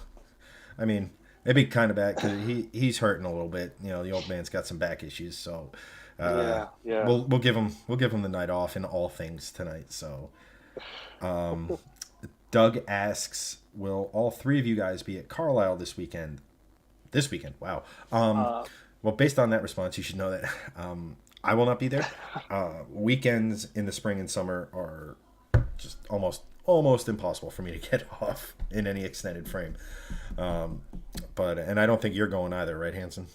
I mean, it'd be kind of bad because he's hurting a little bit. The old man's got some back issues, so Yeah. we'll give him the night off in all things tonight. So, Doug asks, will all three of you guys be at Carlisle this weekend? This weekend, wow. Well, based on that response, you should know that I will not be there. Weekends in the spring and summer are just almost impossible for me to get off in any extended frame. And I don't think you're going either, right, Hanson?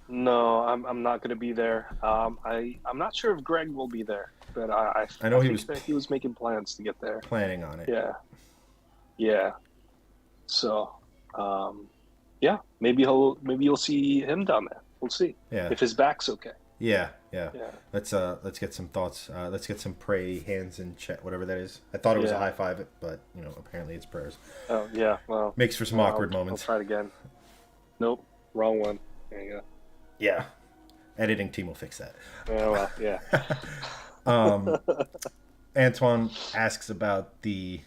No, I'm not going to be there. I'm not sure if Greg will be there, but I know he was making plans to get there. Planning on it. Yeah. So, yeah, maybe you'll see him down there. We'll see. Yeah. If his back's okay. Yeah. Let's get some thoughts. Let's get some pray hands in chat, whatever that is. I thought it was a high five, but apparently it's prayers. Oh yeah, well, makes for some awkward moments. I'll try it again. Nope, wrong one. There you go. Yeah, editing team will fix that. Oh well, yeah. Antoine asks about he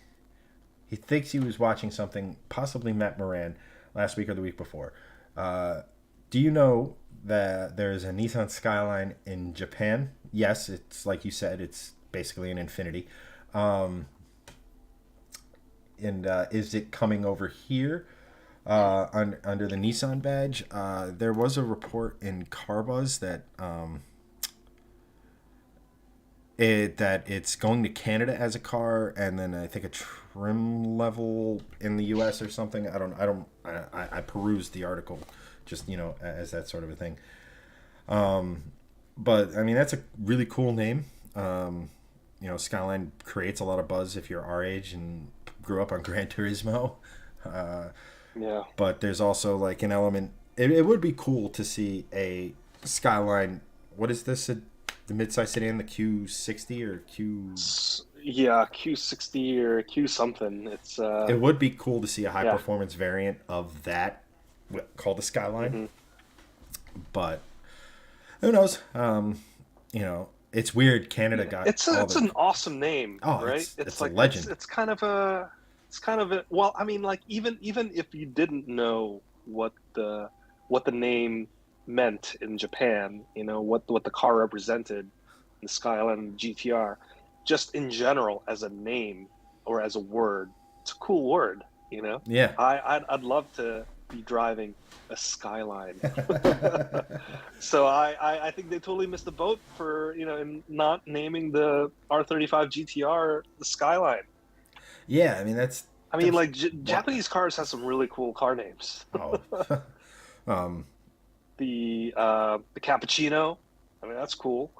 thinks he was watching something, possibly Matt Moran, last week or the week before. Do you know that there's a Nissan Skyline in Japan? Yes, it's like you said, it's basically an Infiniti. And is it coming over here under the Nissan badge? There was a report in Carbuzz that it's going to Canada as a car, and then I think a trim level in the U.S. or something. I perused the article just as that sort of a thing. But I mean, that's a really cool name. Skyline creates a lot of buzz if you're our age and grew up on Gran Turismo. Yeah. But there's also like an element. It would be cool to see a Skyline. What is this? The midsize sedan, the Q60 or Q? Yeah, Q60 or Q something. It's. It would be cool to see a high performance variant of that called the Skyline. Mm-hmm. But who knows? It's weird. Canada got it's an awesome name, right? It's like a legend. It's kind of a. Well, I mean, like even if you didn't know what the name meant in Japan, what the car represented, the Skyline GTR, just in general as a name or as a word, it's a cool word, Yeah. I'd love to be driving a Skyline. So I think they totally missed the boat for in not naming the R35 GTR the Skyline. Yeah, I mean Japanese cars have some really cool car names. Oh. The Cappuccino, I mean that's cool.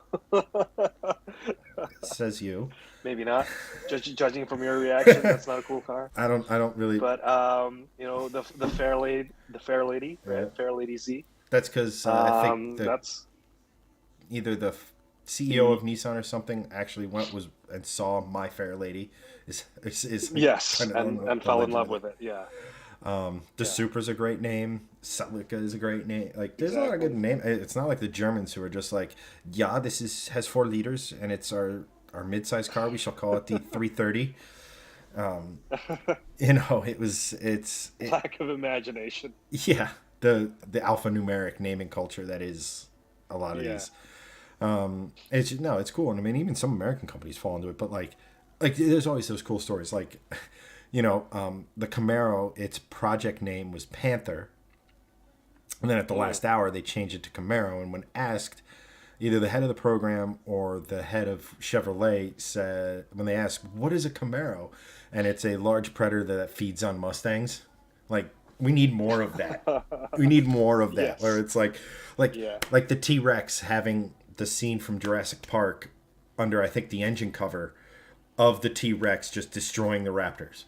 Says you. Maybe not. Judging from your reaction, that's not a cool car. I don't really. But the Fair Lady, right? Yeah. Fair Lady Z. That's because I think that's either the CEO of Nissan or something actually went and saw My Fair Lady is yes, and fell in love with it. Yeah. The Yeah, Supra's a great name. Celica is a great name. Like, there's a lot of good exactly. name. It's not like the Germans who are just like, yeah, this is has 4 liters and it's our mid-sized car. We shall call it the 330. Lack of imagination. Yeah, the alphanumeric naming culture that is a lot of Yeah. these. It's no, it's cool, and I mean even some American companies fall into it, but like there's always those cool stories. Like, the Camaro, its project name was Panther, and then at the Mm. last hour they changed it to Camaro. And when asked, either the head of the program or the head of Chevrolet said, when they asked, "What is a Camaro?" and it's a large predator that feeds on Mustangs. Like, we need more of that. We need more of that, where Yes. it's like Yeah. like the T Rex having the scene from Jurassic Park under, I think, the engine cover of the T Rex just destroying the raptors.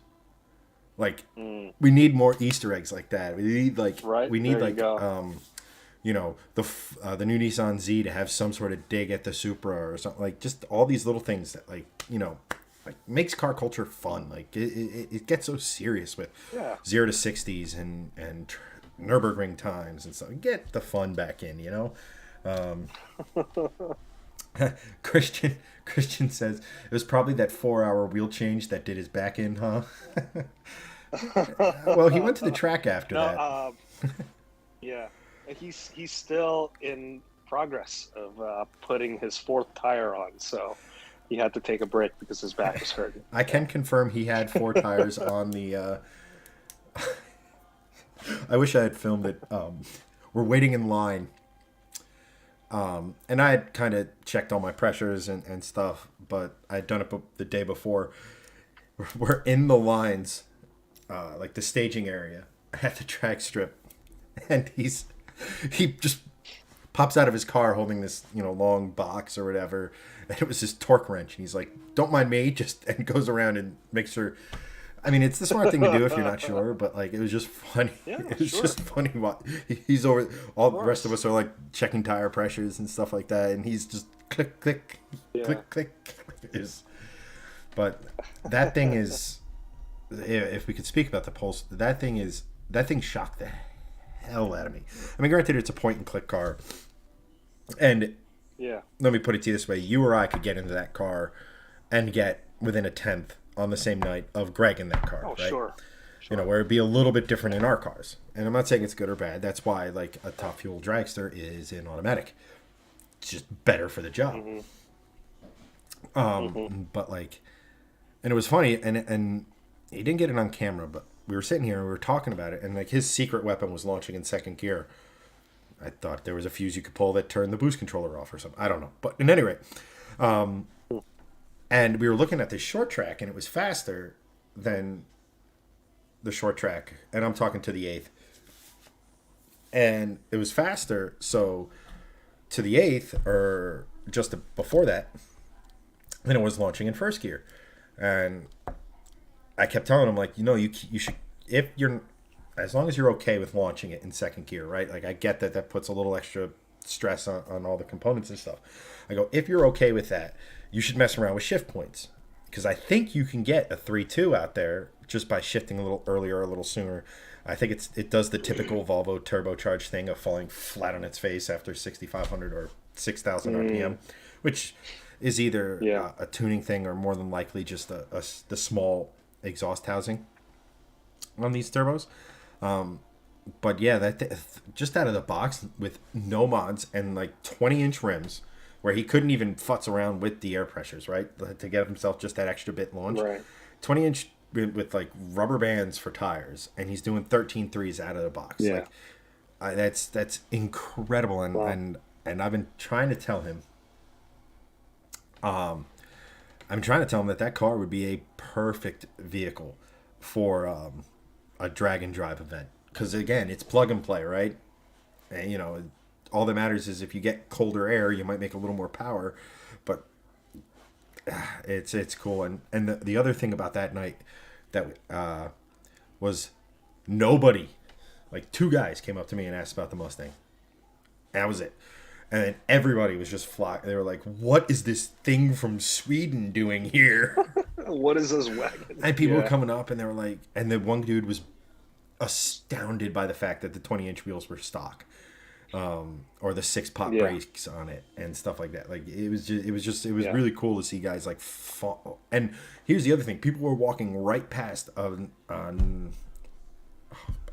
Like, Mm. we need more Easter eggs like that. Right. We need There you go. the new Nissan Z to have some sort of dig at the Supra or something, like just all these little things that, like makes car culture fun. Like, it gets so serious with Yeah. 0 to 60s and Nurburgring times and stuff. Get the fun back in, you know. Christian says it was probably that 4 hour wheel change that did his back in, huh? Well, he went to the track after No. that. Yeah. He's still in progress of putting his fourth tire on, so he had to take a break because his back was hurting. I Yeah. can confirm he had 4 tires on the. I wish I had filmed it. We're waiting in line, and I had kind of checked all my pressures and stuff, but I had done it the day before. We're in the lines, like the staging area at the track strip, and he just pops out of his car holding this, long box or whatever, and it was his torque wrench, and he's like, "Don't mind me," just and goes around and makes sure. I mean, it's the smart thing to do if you're not sure, but like, it was just funny. Yeah, It was sure. just funny. What he's over, Of all the rest of course. us are like checking tire pressures and stuff like that, and he's just click, click, Yeah. click, click. Is But that thing is, if we could speak about the Pulse, that thing shocked the hell out of me. I mean, granted, it's a point and click car, and Yeah. let me put it to you this way: you or I could get into that car and get within a tenth on the same night of Greg in that car, Oh, right? sure. Sure. Where it'd be a little bit different in our cars. And I'm not saying it's good or bad. That's why, like, a top fuel dragster is an automatic. It's just better for the job. Mm-hmm. Mm-hmm. But like, and it was funny, and he didn't get it on camera, but we were sitting here and we were talking about it, and like his secret weapon was launching in second gear. I thought there was a fuse you could pull that turned the boost controller off or something. I don't know, but at any rate, and we were looking at this short track, and it was faster than the short track, and I'm talking to the eighth, and it was faster. So to the eighth, or just before that, than it was launching in first gear, and I kept telling him, like, you should, if you're, as long as you're okay with launching it in second gear, right? Like, I get that puts a little extra stress on all the components and stuff. I go, if you're okay with that, you should mess around with shift points, because I think you can get a 3.2 out there just by shifting a little earlier or a little sooner. I think it does the typical Volvo turbocharged thing of falling flat on its face after 6,500 or 6,000 RPM, which is either Yeah. a tuning thing or more than likely just the small exhaust housing on these turbos. But yeah, just out of the box with no mods and like 20-inch rims, where he couldn't even futz around with the air pressures, right? To get himself just that extra bit launch. Right. 20-inch with like rubber bands for tires, and he's doing 13 threes out of the box. Yeah. Like, that's incredible, and Wow. and I've been trying to tell him. I'm trying to tell him that car would be a perfect vehicle for a drag and drive event, because again, it's plug and play, right? And all that matters is if you get colder air, you might make a little more power, but it's cool. And the other thing about that night that was nobody, like two guys came up to me and asked about the Mustang. And that was it. And then everybody was just fly. They were like, "What is this thing from Sweden doing here?" What is this wagon? And people were Yeah. coming up, and they were like, and the one dude was astounded by the fact that the 20-inch wheels were stock, or the six pot Yeah. brakes on it and stuff like that. Like it was Yeah. really cool to see guys like fall. And here's the other thing: people were walking right past a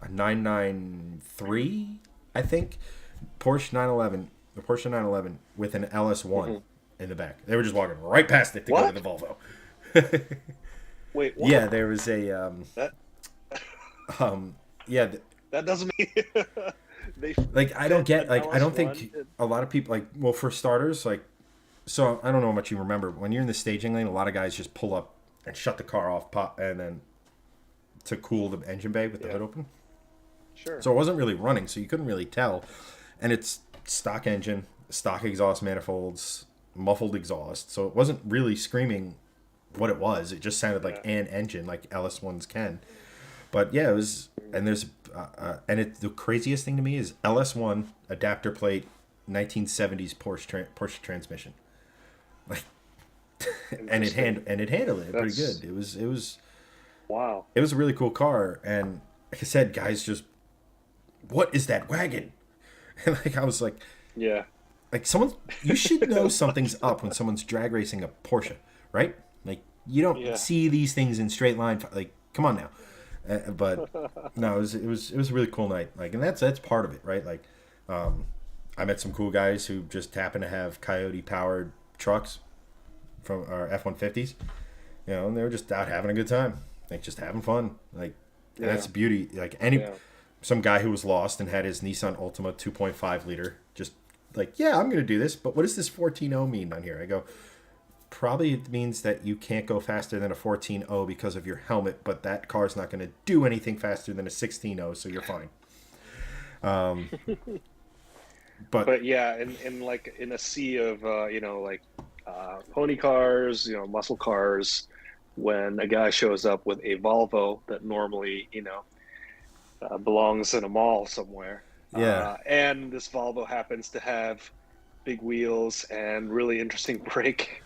993, I think, Porsche 911, the Porsche 911 with an LS1 Hmm. in the back. They were just walking right past it to go to What? the Volvo. Wait, Yeah, what? there was a That yeah, that doesn't mean they like I don't fit get an like I don't LS1. think a lot of people like well for starters like so I don't know how much you remember when you're in the staging lane. A lot of guys just pull up and shut the car off, pop, and then to cool the engine bay with the Yeah, hood open. sure. So it wasn't really running, so you couldn't really tell. And it's stock engine, stock exhaust manifolds, muffled exhaust, so it wasn't really screaming what it was. It just sounded like Yeah. an engine, like LS1s can. But yeah, it was. And there's and it the craziest thing to me is LS1 adapter plate, 1970s Porsche transmission. Like, Interesting. and it handled it pretty That's good. wow. It was a really cool car, and like I said, guys, just what is that wagon? And like I was Yeah. like someone you should know something's up when someone's drag racing a Porsche, right? Like you don't Yeah. see these things in straight line. Like come on now, but no, it was a really cool night. Like and that's part of it, right? Like I met some cool guys who just happen to have Coyote powered trucks from our F-150s, and they were just out having a good time, like just having fun, like and that's Yeah. the beauty. Like any Yeah. some guy who was lost and had his Nissan Altima 2.5 liter, just like, yeah, I'm gonna do this, but what does this 14.0 mean on here? I go, probably it means that you can't go faster than a 14.0 because of your helmet, but that car's not gonna do anything faster than a 16.0, so you're fine. But But yeah, in like in a sea of like pony cars, muscle cars, when a guy shows up with a Volvo that normally belongs in a mall somewhere, yeah, and this Volvo happens to have big wheels and really interesting brake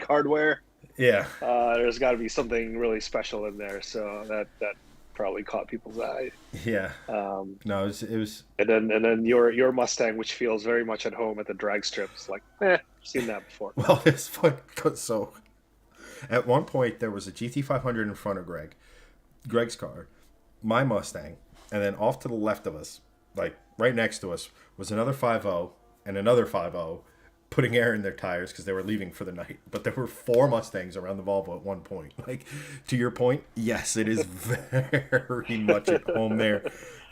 hardware, yeah, there's got to be something really special in there. So that probably caught people's eye. yeah. Um, No, it was and then your Mustang, which feels very much at home at the drag strips, like, seen that before. well, it's fun. So at one point there was a GT500 in front of Greg's car, my Mustang, and then off to the left of us, like right next to us, was another 5.0 and another 5.0 putting air in their tires because they were leaving for the night. But there were four Mustangs around the Volvo at one point. Like, to your point, yes, it is very much at home there.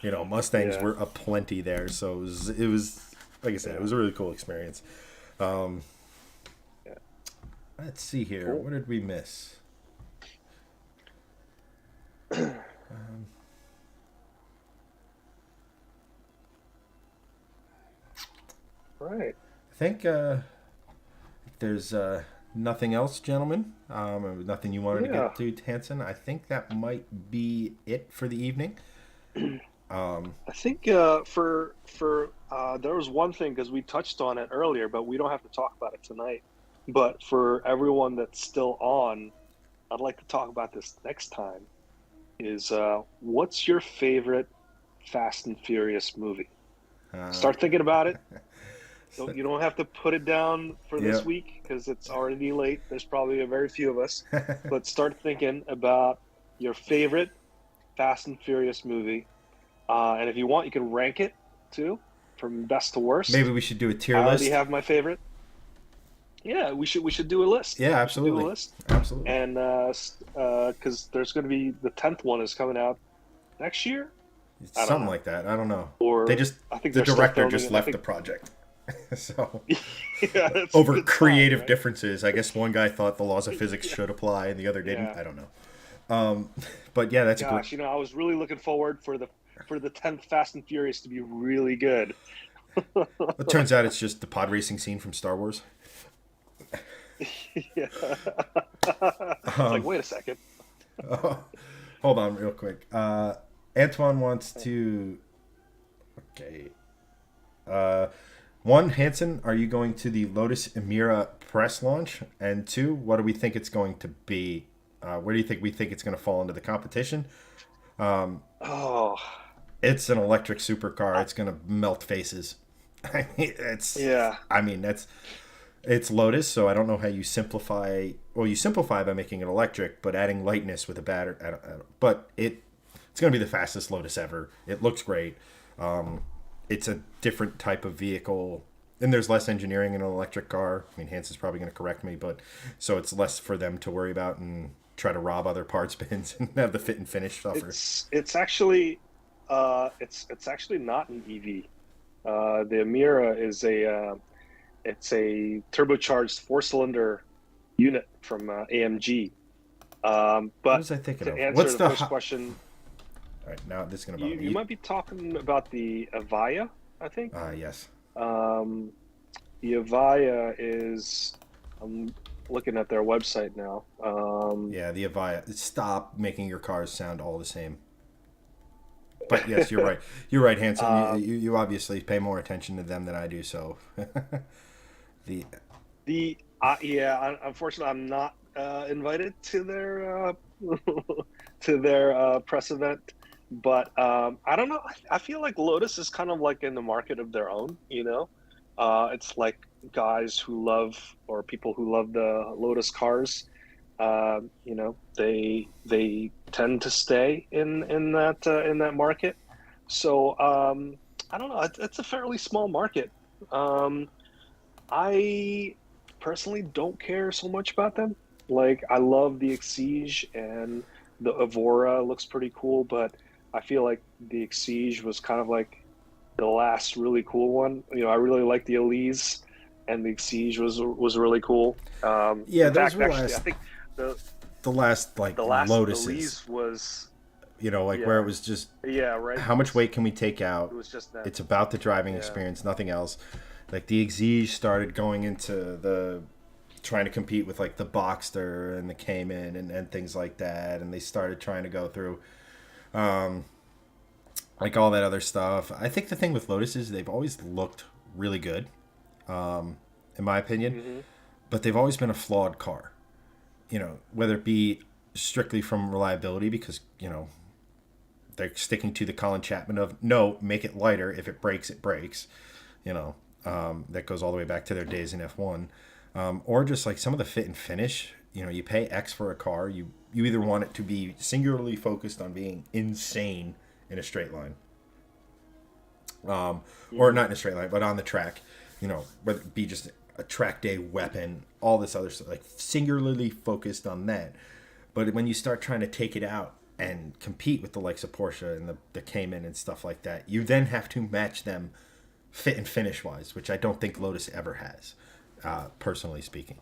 Mustangs Yeah, were aplenty there. So it was like I said, it yeah, was a really cool experience. Um, yeah. let's see here. Cool. What did we miss? Right. I think if there's nothing else, gentlemen, or nothing you wanted to Yeah. get to, Hanson, I think that might be it for the evening. I think for there was one thing because we touched on it earlier, but we don't have to talk about it tonight. But for everyone that's still on, I'd like to talk about this next time. Is what's your favorite Fast and Furious movie? Uh, Start thinking about it. You don't have to put it down for this yeah. week because it's already late. There's probably a very few of us, but start thinking about your favorite Fast and Furious movie, and if you want, you can rank it too, from best to Maybe worst. we should do a tier I already list. have my favorite. Yeah, we should do a list. Yeah, We should do a absolutely. list, Absolutely. and because there's going to be the 10th one is coming out next year. It's I don't something know, like that. I don't know. They or just, I think the they're still director filming just it. I left the think project. So, yeah, over it's fine, creative right? differences, I guess one guy thought the laws of physics Yeah, should apply and the other didn't. yeah. I don't know. But yeah, that's a great. Gosh, I was really looking forward for the 10th Fast and Furious to be really good. It turns out it's just the pod racing scene from Star Wars. Yeah. It's like, wait a second. Hold on, real quick. Antoine wants to. Okay. Uh, one, Hanson, are you going to the Lotus Emira press launch? And two, what do we think it's going to be? Where do you think we think it's going to fall into the competition? Oh, It's an electric supercar. It's gonna melt faces. I mean, yeah. that's it's Lotus, so I don't know how you simplify. Well, you simplify by making it electric, but adding lightness with a battery. But it's gonna be the fastest Lotus ever. It looks great. It's a different type of vehicle, and there's less engineering in an electric car. I mean, Hanson's probably going to correct me, but so it's less for them to worry about and try to rob other parts bins and have the fit and finish suffer. It's actually it's actually not an EV. The Amira is it's a turbocharged four-cylinder unit from AMG. What But was I thinking to of? answer What's the the? first question, All right, now this is going to you bother you me. might be talking about the Avaya, I think. Yes. Um, the Avaya is I'm looking at their website now. Yeah, the Avaya. Stop making your cars sound all the same. But yes, you're right. You're right, Hanson. You, Um, you, you obviously pay more attention to them than I do. So the the yeah, unfortunately, I'm not invited to their to their press event, but I don't know. I feel like Lotus is kind of like in the market of their own. It's like guys who love or people who love the Lotus cars. They tend to stay in that market. So I don't know. It's a fairly small market. Um, I personally don't care so much about them. Like, I love the Exige and the Evora looks pretty cool, but I feel like the Exige was kind of like the last really cool one. I really like the Elise, and the Exige was really cool. yeah, In those fact, were actually, I last think the the last like the last Lotuses. Elise was Like where yeah it was just yeah right. how much weight can we take It out? was just them. It's about the driving Yeah. experience, nothing else. Like the Exige started going into the trying to compete with like the Boxster and the Cayman and things like that, and they started trying to go through like all that other stuff. I think the thing with Lotus is they've always looked really good, in my opinion, Hmm. but they've always been a flawed car. Whether it be strictly from reliability because they're sticking to the Colin Chapman of no, make it lighter. If it breaks, it breaks. That goes all the way back to their days in F1, or just like some of the fit and finish. You pay X for a car. You either want it to be singularly focused on being insane in a straight line, or Hmm. not in a straight line, but on the track. Whether it be just a track day weapon, all this other stuff, like singularly focused on that. But when you start trying to take it out and compete with the likes of Porsche and the Cayman and stuff like that, you then have to match them fit and finish wise, which I don't think Lotus ever has, personally speaking.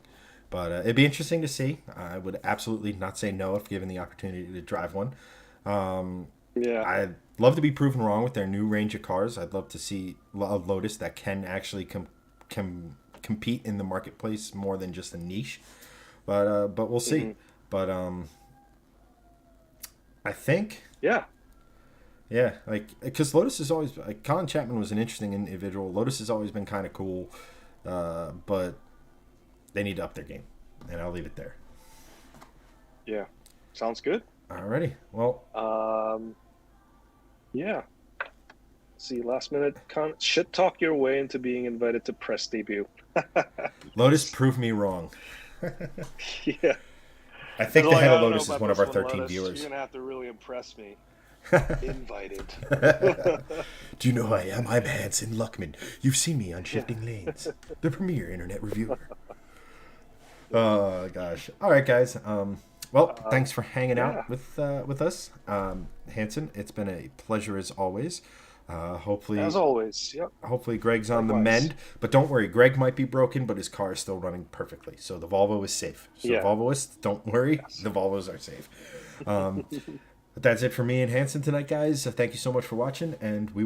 But it'd be interesting to see. I would absolutely not say no if given the opportunity to drive one. Yeah. I'd love to be proven wrong with their new range of cars. I'd love to see a Lotus that can actually compete in the marketplace more than just a niche. But we'll see. Hmm. But I think Yeah. yeah, like because Lotus is always like Colin Chapman was an interesting individual. Lotus has always been kind of cool, but they need to up their game, and I'll leave it there. Yeah. Sounds good. Alrighty, well, Um, yeah. See, last minute shit talk your way into being invited to press debut. Lotus proved me wrong. Yeah. I It's think the like, head I of don't know Lotus is about one of this our one, 13 Lotus. You're viewers. gonna have to really impress me. Invited. Do you know who I am? I'm Hanson Luckman. You've seen me on Yeah. Shifting Lanes, the premier internet reviewer. Oh gosh! All right, guys. Well, thanks for hanging out Yeah. with us, Hanson. It's been a pleasure as always. As Hopefully, always. Yep. hopefully Greg's on the Likewise. mend. But don't worry, Greg might be broken, but his car is still running perfectly. So the Volvo is safe. So Yeah. Volvoists, don't worry, Yes. the Volvos are safe. But that's it for me and Hanson tonight, guys. Thank you so much for watching, and we.